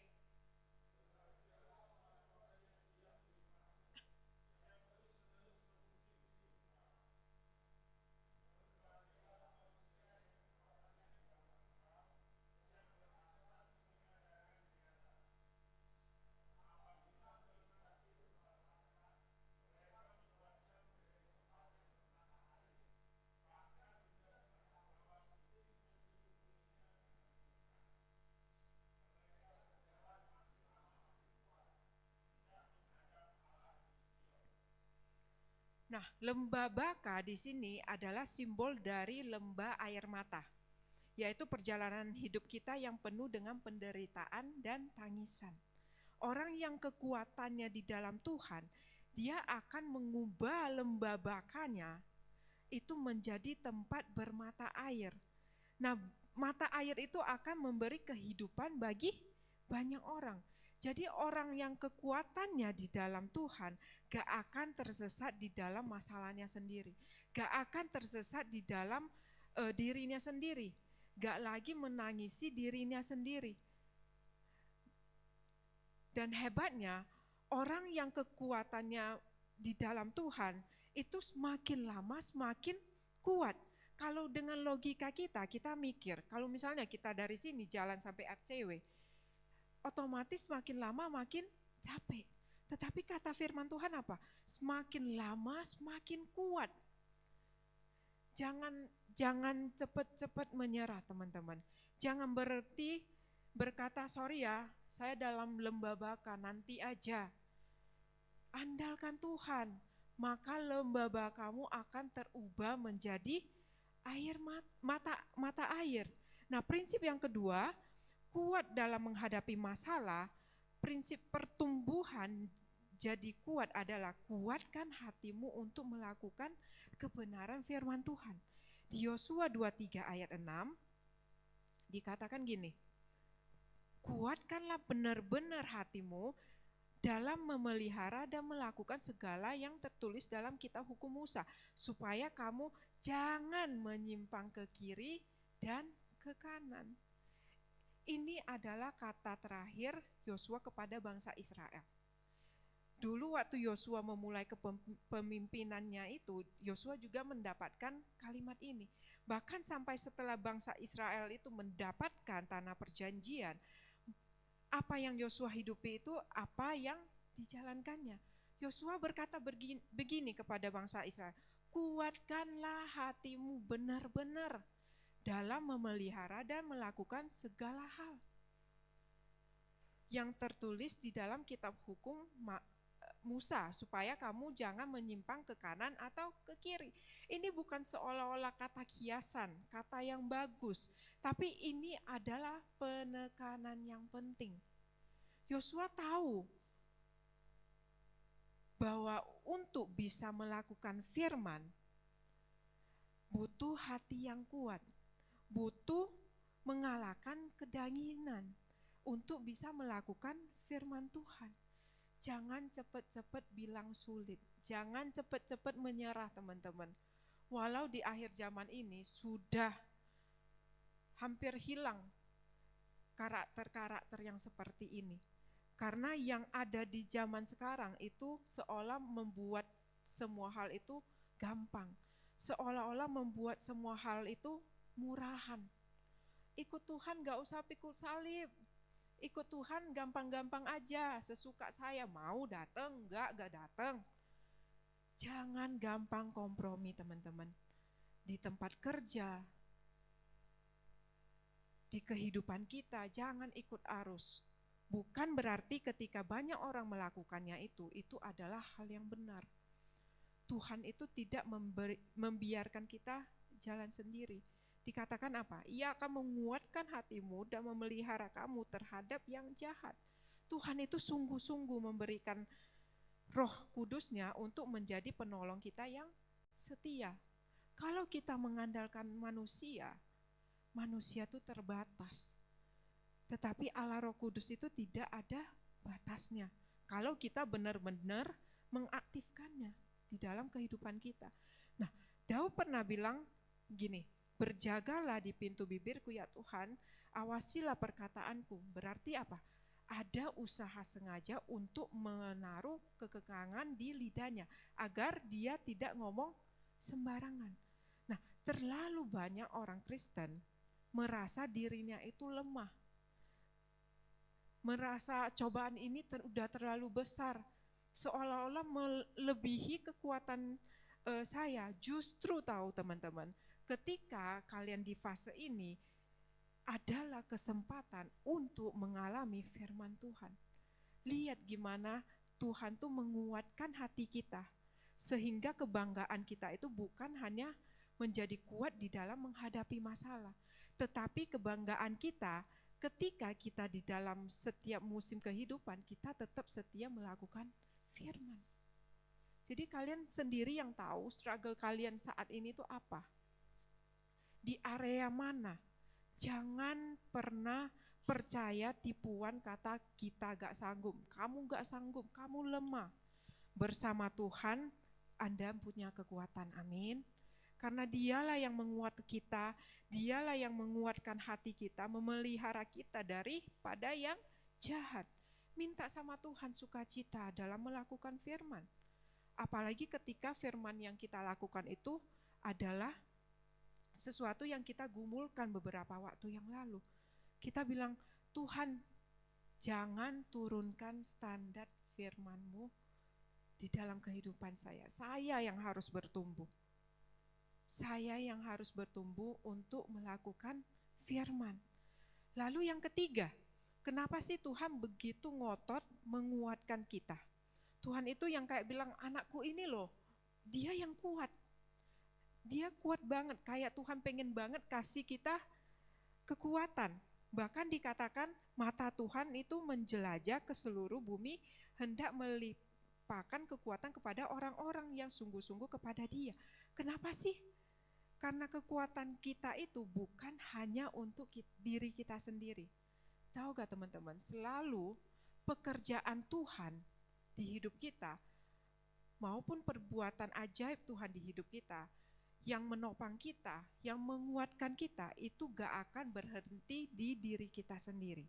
Nah, lembah Baka di sini adalah simbol dari lembah air mata, yaitu perjalanan hidup kita yang penuh dengan penderitaan dan tangisan. Orang yang kekuatannya di dalam Tuhan, dia akan mengubah lembah Bakanya itu menjadi tempat bermata air. Nah, mata air itu akan memberi kehidupan bagi banyak orang. Jadi orang yang kekuatannya di dalam Tuhan gak akan tersesat di dalam masalahnya sendiri. Gak akan tersesat di dalam dirinya sendiri. Gak lagi menangisi dirinya sendiri. Dan hebatnya orang yang kekuatannya di dalam Tuhan itu semakin lama semakin kuat. Kalau dengan logika kita mikir, kalau misalnya kita dari sini jalan sampai RCW, otomatis makin lama makin capek. Tetapi kata firman Tuhan apa? Semakin lama semakin kuat. Jangan cepat-cepat menyerah teman-teman. Jangan berhenti berkata sorry ya, saya dalam lembah Baka, nanti aja. Andalkan Tuhan, maka lembah Bakamu akan terubah menjadi air mata air. Nah, prinsip yang kedua, kuat dalam menghadapi masalah, prinsip pertumbuhan jadi kuat adalah kuatkan hatimu untuk melakukan kebenaran firman Tuhan. Di Yosua 23 ayat 6 dikatakan gini, kuatkanlah benar-benar hatimu dalam memelihara dan melakukan segala yang tertulis dalam kitab hukum Musa, supaya kamu jangan menyimpang ke kiri dan ke kanan. Ini adalah kata terakhir Yosua kepada bangsa Israel. Dulu waktu Yosua memulai kepemimpinannya itu, Yosua juga mendapatkan kalimat ini. Bahkan sampai setelah bangsa Israel itu mendapatkan tanah perjanjian, apa yang Yosua hidupi itu apa yang dijalankannya. Yosua berkata begini kepada bangsa Israel, kuatkanlah hatimu benar-benar dalam memelihara dan melakukan segala hal yang tertulis di dalam kitab hukum Musa, supaya kamu jangan menyimpang ke kanan atau ke kiri. Ini bukan seolah-olah kata kiasan, kata yang bagus, tapi ini adalah penekanan yang penting. Yosua tahu bahwa untuk bisa melakukan firman, butuh hati yang kuat, butuh mengalahkan kedanginan untuk bisa melakukan firman Tuhan. Jangan cepat-cepat bilang sulit, jangan cepat-cepat menyerah teman-teman. Walau di akhir zaman ini sudah hampir hilang karakter-karakter yang seperti ini. Karena yang ada di zaman sekarang itu seolah membuat semua hal itu gampang. Seolah-olah membuat semua hal itu murahan. Ikut Tuhan gak usah pikul salib. Ikut Tuhan gampang-gampang aja, sesuka saya, mau datang, enggak datang. Jangan gampang kompromi teman-teman. Di tempat kerja, di kehidupan kita, jangan ikut arus. Bukan berarti ketika banyak orang melakukannya itu adalah hal yang benar. Tuhan itu tidak membiarkan kita jalan sendiri. Dikatakan apa? Ia akan menguatkan hatimu dan memelihara kamu terhadap yang jahat. Tuhan itu sungguh-sungguh memberikan Roh Kudusnya untuk menjadi penolong kita yang setia. Kalau kita mengandalkan manusia itu terbatas. Tetapi Allah Roh Kudus itu tidak ada batasnya. Kalau kita benar-benar mengaktifkannya di dalam kehidupan kita. Nah, Daud pernah bilang gini, berjagalah di pintu bibirku ya Tuhan, awasilah perkataanku. Berarti apa? Ada usaha sengaja untuk menaruh kekekangan di lidahnya, agar dia tidak ngomong sembarangan. Nah, terlalu banyak orang Kristen merasa dirinya itu lemah. Merasa cobaan ini sudah terlalu besar, seolah-olah melebihi kekuatan saya. Justru tahu teman-teman, ketika kalian di fase ini adalah kesempatan untuk mengalami firman Tuhan. Lihat gimana Tuhan tuh menguatkan hati kita, sehingga kebanggaan kita itu bukan hanya menjadi kuat di dalam menghadapi masalah, tetapi kebanggaan kita ketika kita di dalam setiap musim kehidupan, kita tetap setia melakukan firman. Jadi kalian sendiri yang tahu struggle kalian saat ini itu apa? Di area mana? Jangan pernah percaya tipuan kata kita gak sanggup, kamu gak sanggup, kamu lemah. Bersama Tuhan Anda punya kekuatan, amin. Karena dialah yang menguatkan kita, dialah yang menguatkan hati kita, memelihara kita daripada yang jahat. Minta sama Tuhan sukacita dalam melakukan firman. Apalagi ketika firman yang kita lakukan itu adalah sesuatu yang kita gumulkan beberapa waktu yang lalu. Kita bilang, Tuhan jangan turunkan standar firman-Mu di dalam kehidupan saya yang harus bertumbuh. Saya yang harus bertumbuh untuk melakukan firman. Lalu yang ketiga, kenapa sih Tuhan begitu ngotot menguatkan kita? Tuhan itu yang kayak bilang, anakku ini loh, dia yang kuat. Dia kuat banget, kayak Tuhan pengen banget kasih kita kekuatan. Bahkan dikatakan mata Tuhan itu menjelajah ke seluruh bumi, hendak melimpahkan kekuatan kepada orang-orang yang sungguh-sungguh kepada Dia. Kenapa sih? Karena kekuatan kita itu bukan hanya untuk diri kita sendiri. Tahu gak teman-teman, selalu pekerjaan Tuhan di hidup kita, maupun perbuatan ajaib Tuhan di hidup kita, yang menopang kita, yang menguatkan kita, itu gak akan berhenti di diri kita sendiri.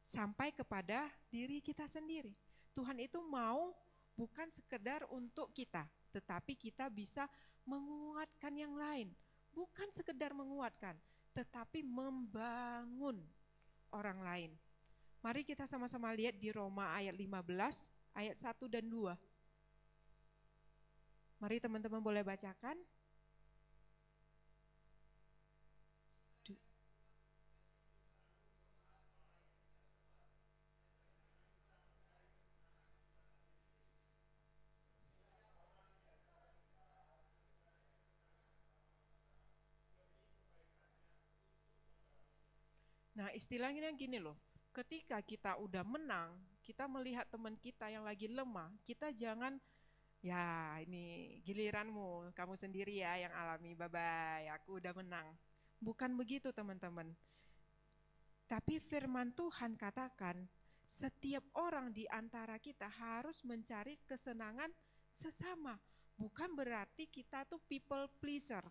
Sampai kepada diri kita sendiri. Tuhan itu mau bukan sekedar untuk kita, tetapi kita bisa menguatkan yang lain. Bukan sekedar menguatkan, tetapi membangun orang lain. Mari kita sama-sama lihat di Roma ayat 15, ayat 1 dan 2. Mari teman-teman boleh bacakan. Nah, istilahnya gini loh, ketika kita udah menang, kita melihat teman kita yang lagi lemah, kita jangan, ya ini giliranmu, kamu sendiri ya yang alami, bye-bye, aku udah menang. Bukan begitu teman-teman. Tapi firman Tuhan katakan, setiap orang di antara kita harus mencari kesenangan sesama. Bukan berarti kita tuh people pleaser.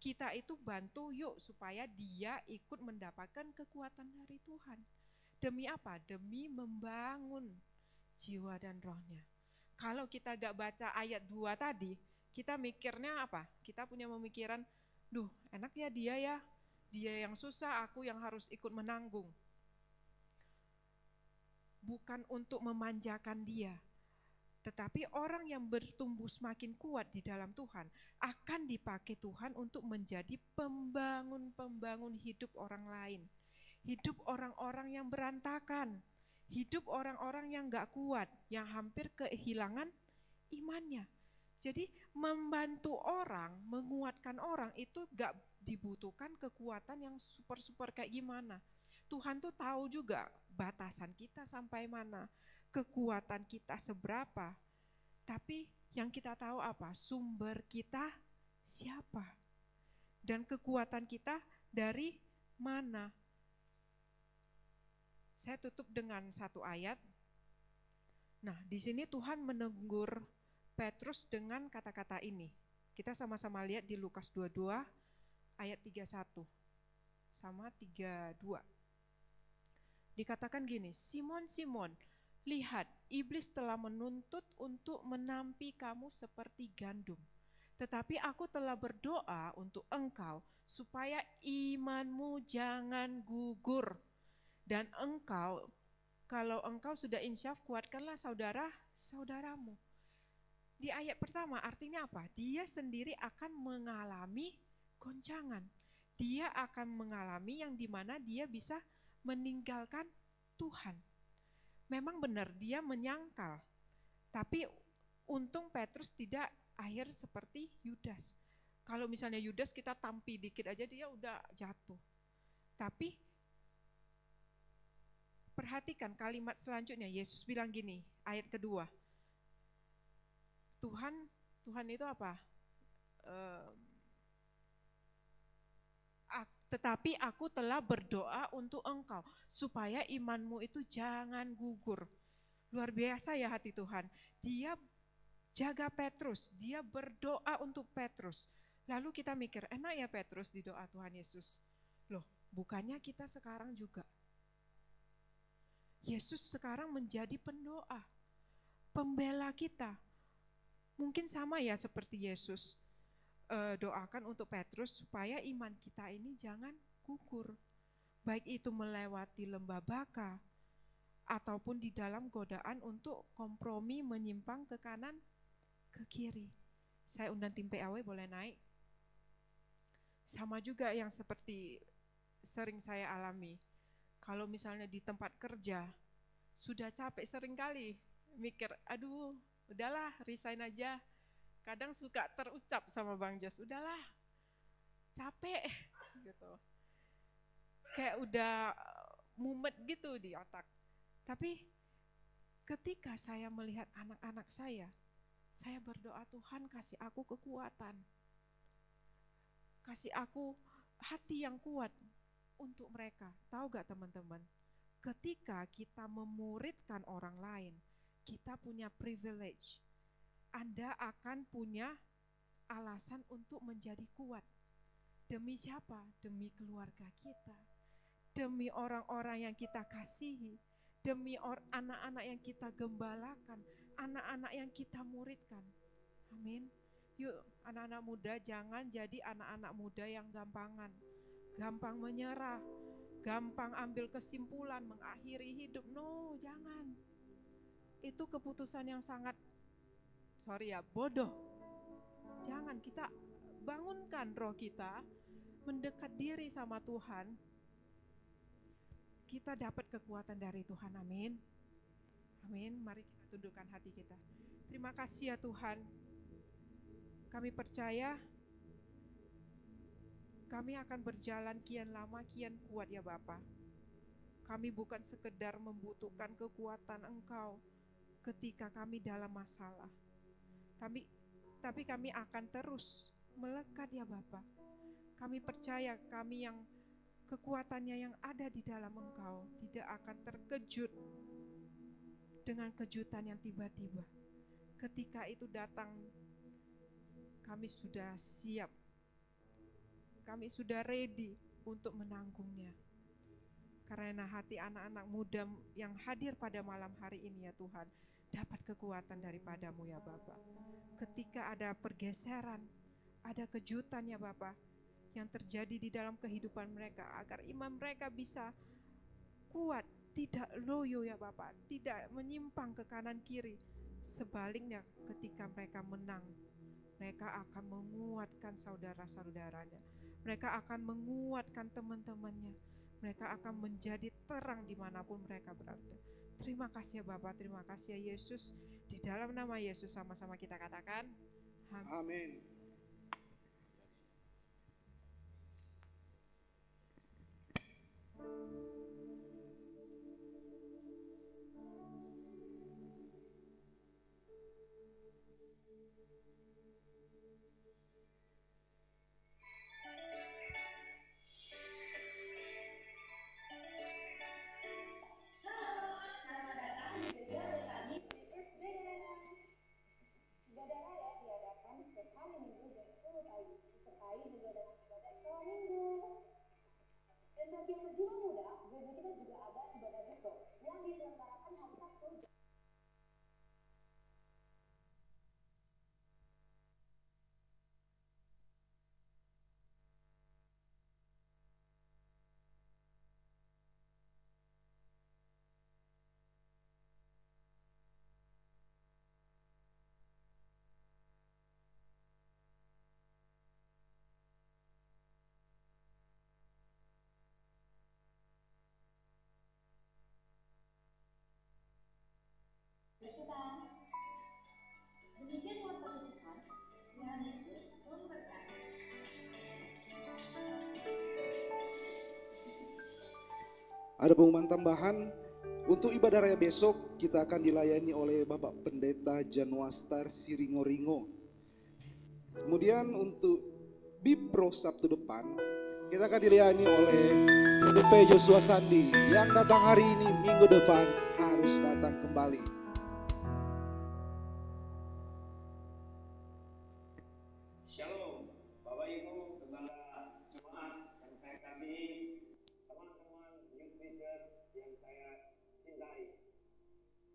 Kita itu bantu yuk supaya dia ikut mendapatkan kekuatan dari Tuhan. Demi apa? Demi membangun jiwa dan rohnya. Kalau kita gak baca ayat 2 tadi, kita mikirnya apa? Kita punya pemikiran, duh enak ya dia yang susah, aku yang harus ikut menanggung. Bukan untuk memanjakan dia, tetapi orang yang bertumbuh semakin kuat di dalam Tuhan akan dipakai Tuhan untuk menjadi pembangun hidup orang lain. Hidup orang-orang yang berantakan, hidup orang-orang yang gak kuat, yang hampir kehilangan imannya. Jadi membantu orang, menguatkan orang itu gak dibutuhkan kekuatan yang super-super kayak gimana. Tuhan tuh tahu juga batasan kita sampai mana, kekuatan kita seberapa, tapi yang kita tahu apa? Sumber kita siapa? Dan kekuatan kita dari mana? Saya tutup dengan satu ayat. Nah, di sini Tuhan menegur Petrus dengan kata-kata ini. Kita sama-sama lihat di Lukas 22 ayat 31 sama 32. Dikatakan gini, Simon, Simon, lihat, iblis telah menuntut untuk menampi kamu seperti gandum. Tetapi aku telah berdoa untuk engkau supaya imanmu jangan gugur. Dan engkau, kalau engkau sudah insyaf, kuatkanlah saudara-saudaramu. Di ayat pertama artinya apa? Dia sendiri akan mengalami goncangan. Dia akan mengalami yang dimana dia bisa meninggalkan Tuhan. Memang benar dia menyangkal, tapi untung Petrus tidak akhir seperti Yudas. Kalau misalnya Yudas kita tampi dikit aja dia udah jatuh. Tapi perhatikan kalimat selanjutnya, Yesus bilang gini, ayat kedua. Tuhan itu apa? Tetapi aku telah berdoa untuk engkau supaya imanmu itu jangan gugur. Luar biasa ya hati Tuhan. Dia jaga Petrus, dia berdoa untuk Petrus. Lalu kita mikir, enak ya Petrus di doa Tuhan Yesus. Loh, bukannya kita sekarang juga. Yesus sekarang menjadi pendoa, pembela kita. Mungkin sama ya seperti Yesus. Doakan untuk Petrus supaya iman kita ini jangan gugur. Baik itu melewati lembah baka, ataupun di dalam godaan untuk kompromi menyimpang ke kanan, ke kiri. Saya undang tim PAW boleh naik. Sama juga yang seperti sering saya alami. Kalau misalnya di tempat kerja, sudah capek sering kali mikir, aduh udahlah resign aja. Kadang suka terucap sama Bang Jos, udahlah capek gitu. Kayak udah mumet gitu di otak. Tapi ketika saya melihat anak-anak saya berdoa Tuhan kasih aku kekuatan. Kasih aku hati yang kuat untuk mereka. Tahu gak teman-teman? Ketika kita memuridkan orang lain, kita punya privilege. Anda akan punya alasan untuk menjadi kuat. Demi siapa? Demi keluarga kita. Demi orang-orang yang kita kasihi. Demi anak-anak yang kita gembalakan. Anak-anak yang kita muridkan. Amin. Yuk anak-anak muda, jangan jadi anak-anak muda yang gampangan. Gampang menyerah. Gampang ambil kesimpulan, mengakhiri hidup. No, jangan. Itu keputusan yang sangat, bodoh. Jangan, kita bangunkan roh kita, mendekat diri sama Tuhan. Kita dapat kekuatan dari Tuhan, amin. Amin, mari kita tundukkan hati kita. Terima kasih ya Tuhan. Kami percaya kami akan berjalan kian lama, kian kuat ya Bapa. Kami bukan sekedar membutuhkan kekuatan Engkau ketika kami dalam masalah. Tapi kami akan terus melekat ya Bapa. Kami percaya kami yang kekuatannya yang ada di dalam Engkau tidak akan terkejut dengan kejutan yang tiba-tiba. Ketika itu datang, kami sudah siap. Kami sudah ready untuk menanggungnya. Karena hati anak-anak muda yang hadir pada malam hari ini ya Tuhan, dapat kekuatan daripadamu ya Bapa. Ketika ada pergeseran, ada kejutan ya Bapa, yang terjadi di dalam kehidupan mereka, agar iman mereka bisa kuat, tidak loyo ya Bapa, tidak menyimpang ke kanan kiri. Sebaliknya ketika mereka menang, mereka akan menguatkan saudara-saudaranya, mereka akan menguatkan teman-temannya, mereka akan menjadi terang dimanapun mereka berada. Terima kasih ya Bapa, terima kasih ya Yesus. Di dalam nama Yesus sama-sama kita katakan, amin. Demikian warta Tuhan, Tuhan Yesus memberkati. Ada pengumuman tambahan, untuk ibadah raya besok kita akan dilayani oleh Bapak Pendeta Januastar Siringo-Ringo. Kemudian untuk Bipro Sabtu depan kita akan dilayani oleh DP Joshua Sandi. Yang datang hari ini, minggu depan harus datang kembali. Shalom, Bapak Ibu, Gembala Jemaat yang saya kasihi, teman-teman youth leader yang saya cintai.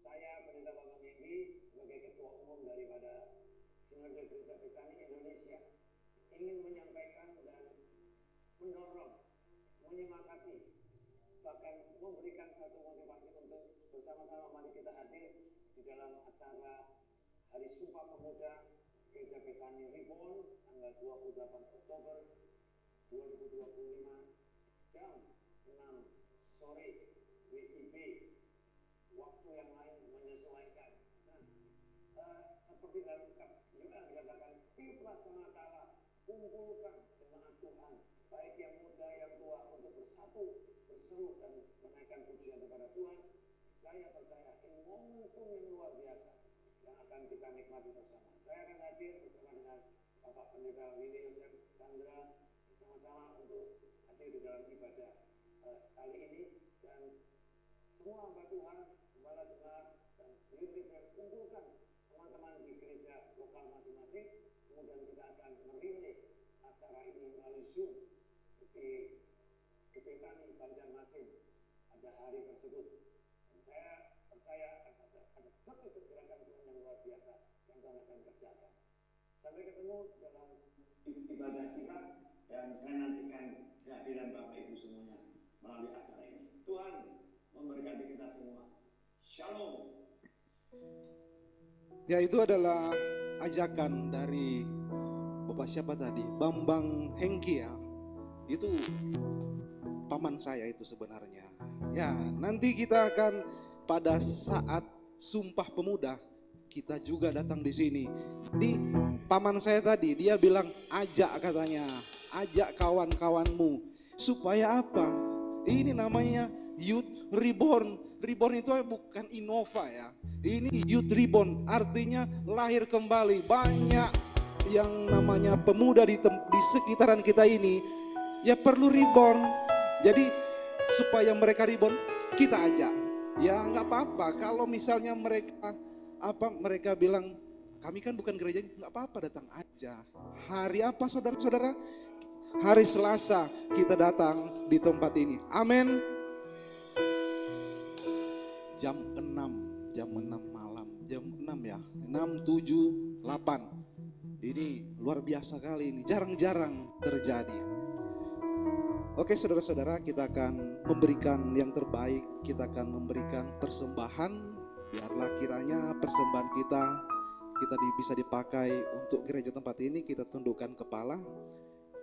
Saya Pendeta Bambang Henggi sebagai Ketua Umum daripada Sinode Gereja Betani Indonesia ingin menyampaikan dan mendorong, menyemangati, bahkan memberikan satu motivasi untuk bersama-sama mari kita hadir di dalam acara Hari Sumpah Pemuda Gereja Betani Reborn tanggal 28 Oktober 2025 jam 6 sore WIB, waktu yang lain menyesuaikan. Seperti dalam juga dikatakan di prasangka kala kumpulkan jemaat Tuhan baik yang muda yang tua untuk bersatu berseru dan menaikkan pujian kepada Tuhan. Saya percaya ini momentum yang luar biasa yang akan kita nikmati bersama. Saya akan hadir bersama dengan Bapak Pendeta Willy Yosef Chandra bersama-sama untuk hadir di dalam ibadah kali ini, dan semua hamba Tuhan, gembala jemaat dan youth leader Petani Banjarmasin ada hari tersebut. Dan saya percaya ada satu pergerakan Tuhan yang luar biasa yang Tuhan akan kerjakan. Sampai ketemu dalam ibadah kita, dan saya nantikan kehadiran Bapak Ibu semuanya melalui acara ini. Tuhan memberkati kita semua. Shalom. Ya, itu adalah ajakan dari Bapak siapa tadi? Bambang Hengki ya. Itu paman saya itu sebenarnya. Ya, nanti kita akan pada saat Sumpah Pemuda kita juga datang di sini. Jadi paman saya tadi dia bilang ajak katanya, ajak kawan-kawanmu supaya apa? Ini namanya Youth Reborn. Reborn itu bukan Innova ya. Ini Youth Reborn artinya lahir kembali. Banyak yang namanya pemuda di sekitaran kita ini ya perlu reborn. Jadi supaya mereka reborn kita ajak. Ya nggak apa-apa kalau misalnya mereka bilang kami kan bukan gereja, nggak apa-apa datang aja. Hari apa saudara-saudara? Hari Selasa kita datang di tempat ini. Amin. Jam 6 malam, jam 6 ya, 6, 7, 8. Ini luar biasa kali ini, jarang-jarang terjadi. Oke saudara-saudara, kita akan memberikan yang terbaik, kita akan memberikan persembahan. Biarlah kiranya persembahan kita bisa dipakai untuk gereja tempat ini. Kita tundukkan kepala.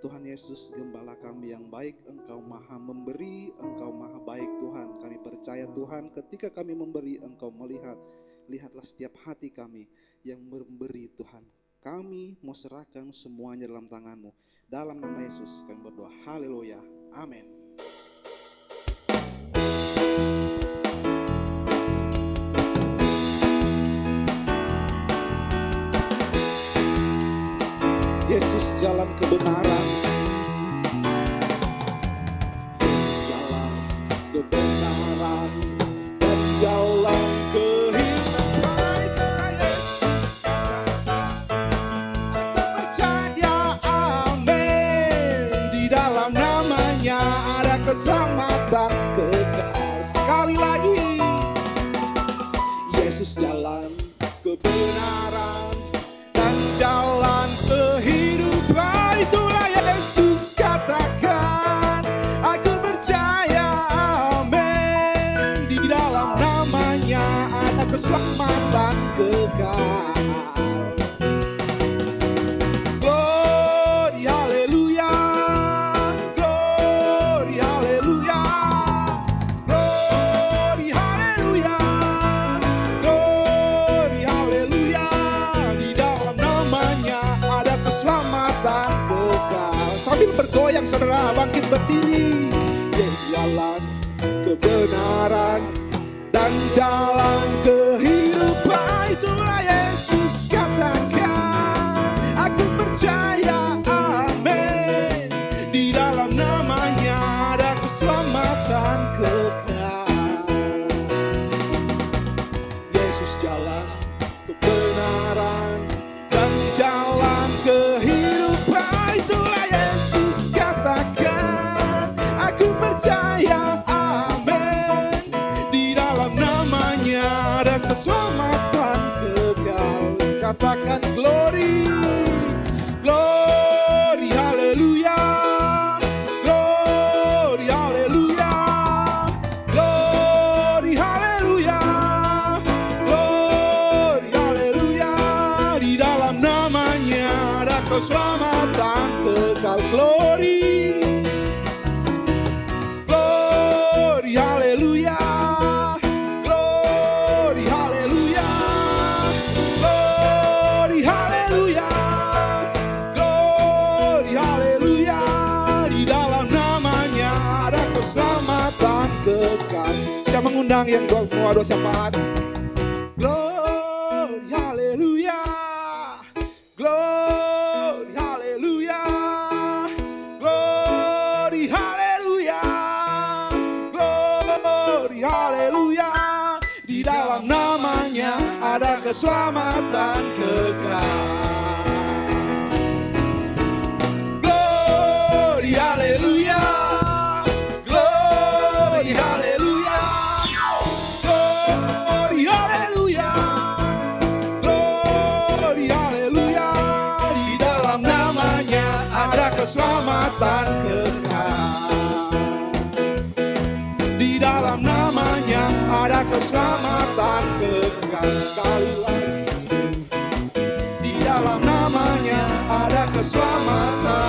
Tuhan Yesus, gembala kami yang baik, Engkau maha memberi, Engkau maha baik Tuhan. Kami percaya Tuhan ketika kami memberi, Engkau melihat. Lihatlah setiap hati kami yang memberi Tuhan. Kami mau serahkan semuanya dalam tangan-Mu. Dalam nama Yesus kami berdoa. Haleluya. Amin. Yesus jalan kebenaran. Yesus jalan kebenaran dan jalan kehidupan. Itulah Yesus katakan, aku percaya, amin. Di dalam namanya ada keselamatan kekal. Sekali lagi, Yesus jalan kebenaran dan jalan kehidupan. Itulah Yesus katakan, aku percaya, amin. Di dalam namanya ada keselamatan kekal. Glory haleluya, glory haleluya, glory haleluya, glory haleluya. Di dalam namanya ada keselamatan kekal. Sambil bergoyang saudara bangkit berdiri. Jalan kebenaran dan jalan kehidupan. Itulah Yesus katakan, aku percaya, amin. Di dalam namanya ada keselamatan kekal. Yesus jalan kebenaran dan jalan kehidupan. Itulah Yesus katakan, aku percaya, amin. Di dalam namanya ada keselamatan kekal. Katakan glory, glory haleluya, glory haleluya, glory haleluya, glory haleluya. Di dalam namanya ada keselamatan kekal. Glory, glory haleluya, glory haleluya, glory haleluya, glory haleluya. Di dalam namanya ada keselamatan kekal. Saya mengundang yang mau doa syafaat. Glory haleluya, glory haleluya, glory haleluya, glory haleluya. Di dalam namanya ada keselamatan kekal. Glory haleluya, glory dalam namanya ada keselamatan kekal sekali lagi. Di dalam namanya ada keselamatan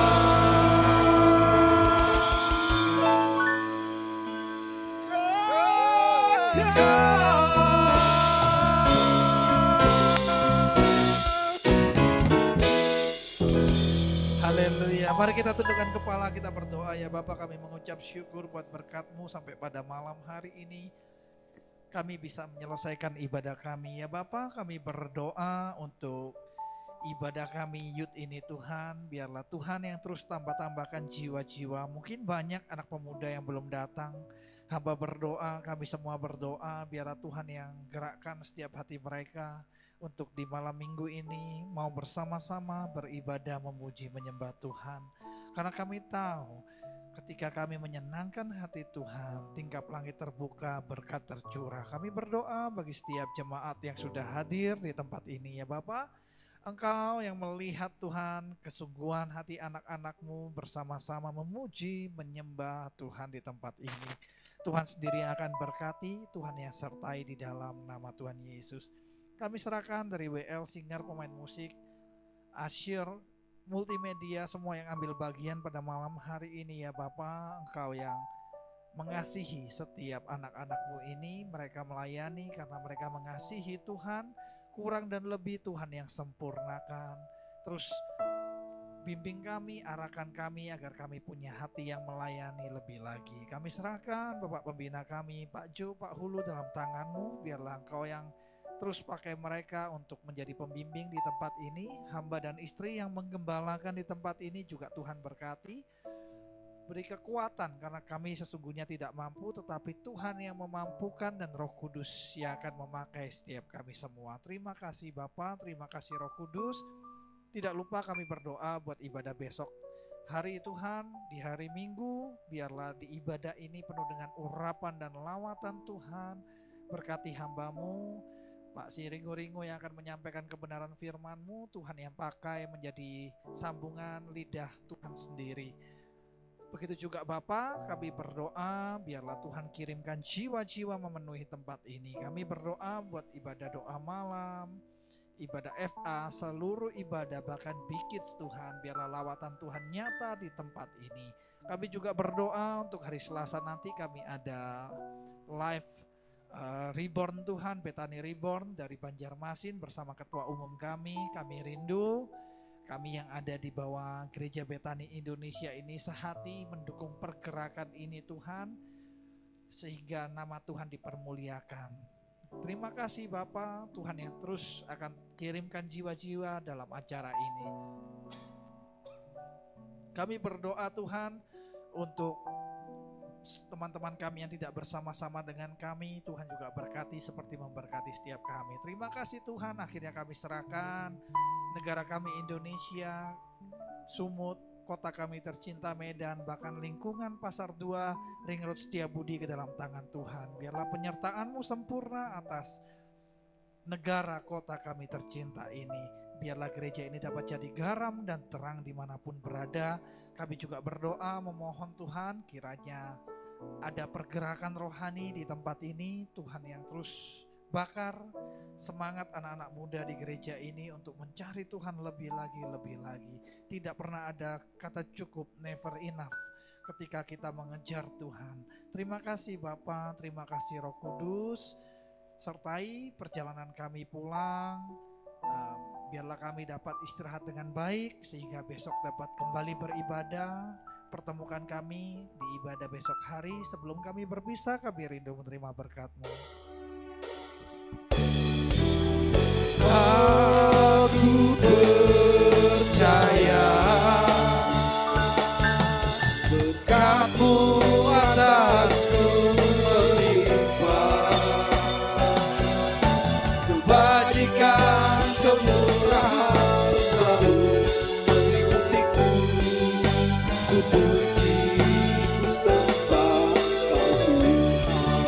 kekal. Haleluya. Mari kita tundukkan kepala, kita berdoa. Ya Bapa, kami mengucap syukur buat berkat-Mu sampai pada malam hari ini. Kami bisa menyelesaikan ibadah kami. Ya Bapa, kami berdoa untuk ibadah kami youth ini Tuhan. Biarlah Tuhan yang terus tambah-tambahkan jiwa-jiwa. Mungkin banyak anak pemuda yang belum datang. Hamba berdoa, kami semua berdoa. Biarlah Tuhan yang gerakkan setiap hati mereka untuk di malam minggu ini mau bersama-sama beribadah, memuji, menyembah Tuhan. Karena kami tahu ketika kami menyenangkan hati Tuhan, tingkap langit terbuka, berkat tercurah. Kami berdoa bagi setiap jemaat yang sudah hadir di tempat ini ya Bapa. Engkau yang melihat Tuhan kesungguhan hati anak-anak-Mu bersama-sama memuji, menyembah Tuhan di tempat ini. Tuhan sendiri yang akan berkati, Tuhan yang sertai di dalam nama Tuhan Yesus. Kami serahkan dari WL, singer, pemain musik, asyir, multimedia, semua yang ambil bagian pada malam hari ini ya Bapa. Engkau yang mengasihi setiap anak-anak-Mu ini, mereka melayani karena mereka mengasihi Tuhan, kurang dan lebih Tuhan yang sempurnakan. Terus bimbing kami, arahkan kami agar kami punya hati yang melayani lebih lagi. Kami serahkan Bapak Pembina kami, Pak Jo, Pak Hulu dalam tangan-Mu, biarlah Engkau yang terus pakai mereka untuk menjadi pembimbing di tempat ini. Hamba dan istri yang menggembalakan di tempat ini juga Tuhan berkati. Beri kekuatan karena kami sesungguhnya tidak mampu, tetapi Tuhan yang memampukan dan Roh Kudus yang akan memakai setiap kami semua. Terima kasih Bapa, terima kasih Roh Kudus. Tidak lupa kami berdoa buat ibadah besok. Hari Tuhan, di hari Minggu, biarlah di ibadah ini penuh dengan urapan dan lawatan Tuhan. Berkati hamba-Mu, Pak Si Ringo-Ringo yang akan menyampaikan kebenaran firman-Mu, Tuhan yang pakai menjadi sambungan lidah Tuhan sendiri. Begitu juga Bapa, kami berdoa biarlah Tuhan kirimkan jiwa-jiwa memenuhi tempat ini. Kami berdoa buat ibadah doa malam, ibadah FA, seluruh ibadah bahkan Bikits Tuhan, biarlah lawatan Tuhan nyata di tempat ini. Kami juga berdoa untuk hari Selasa nanti kami ada live Reborn Tuhan, Betani Reborn dari Banjarmasin bersama Ketua Umum kami rindu. Kami yang ada di bawah Gereja Betani Indonesia ini sehati mendukung pergerakan ini Tuhan, sehingga nama Tuhan dipermuliakan. Terima kasih Bapa, Tuhan yang terus akan kirimkan jiwa-jiwa dalam acara ini. Kami berdoa Tuhan untuk teman-teman kami yang tidak bersama-sama dengan kami, Tuhan juga berkati seperti memberkati setiap kami. Terima kasih Tuhan, akhirnya kami serahkan negara kami Indonesia, Sumut, kota kami tercinta Medan, bahkan lingkungan Pasar 2, Ring Road Setiabudi ke dalam tangan Tuhan. Biarlah penyertaan-Mu sempurna atas negara kota kami tercinta ini. Biarlah gereja ini dapat jadi garam dan terang dimanapun berada. Kami juga berdoa memohon Tuhan kiranya ada pergerakan rohani di tempat ini. Tuhan yang terus bakar semangat anak-anak muda di gereja ini untuk mencari Tuhan lebih lagi. Tidak pernah ada kata cukup, never enough ketika kita mengejar Tuhan. Terima kasih Bapa, terima kasih Roh Kudus. Sertai perjalanan kami pulang. Biarlah kami dapat istirahat dengan baik sehingga besok dapat kembali beribadah. Pertemukan kami di ibadah besok hari. Sebelum kami berpisah, kami rindu menerima berkat-Mu. Aku percaya berkat-Mu atasku melimpah, kebajikan kemurahan selalu mengikutiku. Ku puji, ku sembah Kau Tuhan.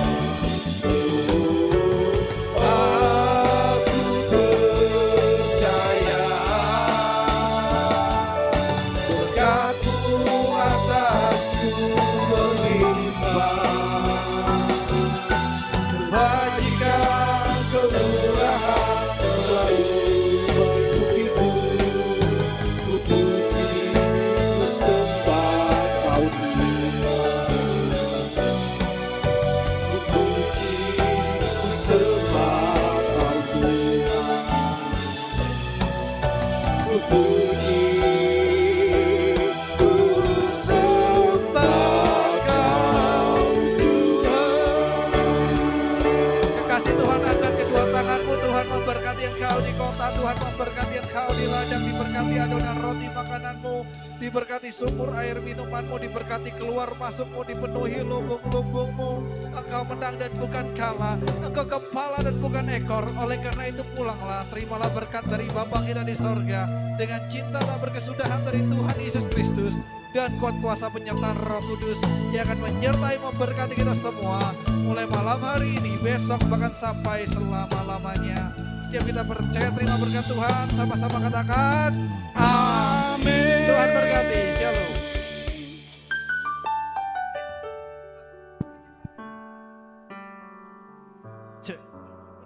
padang, diberkati adonan roti makananmu, diberkati sumur air minumanmu, diberkati keluar masukmu, dipenuhi lubung-lubungmu. Engkau menang dan bukan kalah, engkau kepala dan bukan ekor. Oleh karena itu pulanglah, terimalah berkat dari Bapa kita di sorga, dengan cinta tak berkesudahan dari Tuhan Yesus Kristus, dan kuat kuasa penyertaan Roh Kudus yang akan menyertai memberkati kita semua mulai malam hari ini, besok, bahkan sampai selama-lamanya. Setiap kita percaya terima berkat Tuhan, sama-sama katakan amin. Tuhan berkati. Shalom.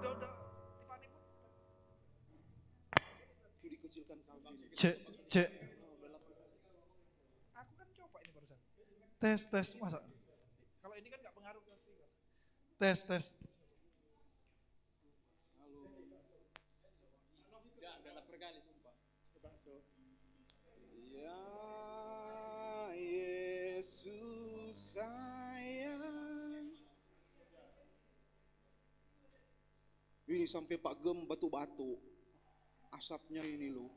Udah. Dikecilkan Calvin. Cek. Aku kan coba ini barusan. Tes, masa? Kalau ini kan nggak pengaruh ke speaker. Tes. Ya Yesus sayang. Ini sampai Pak Gem batu-batu. Asapnya ini loh.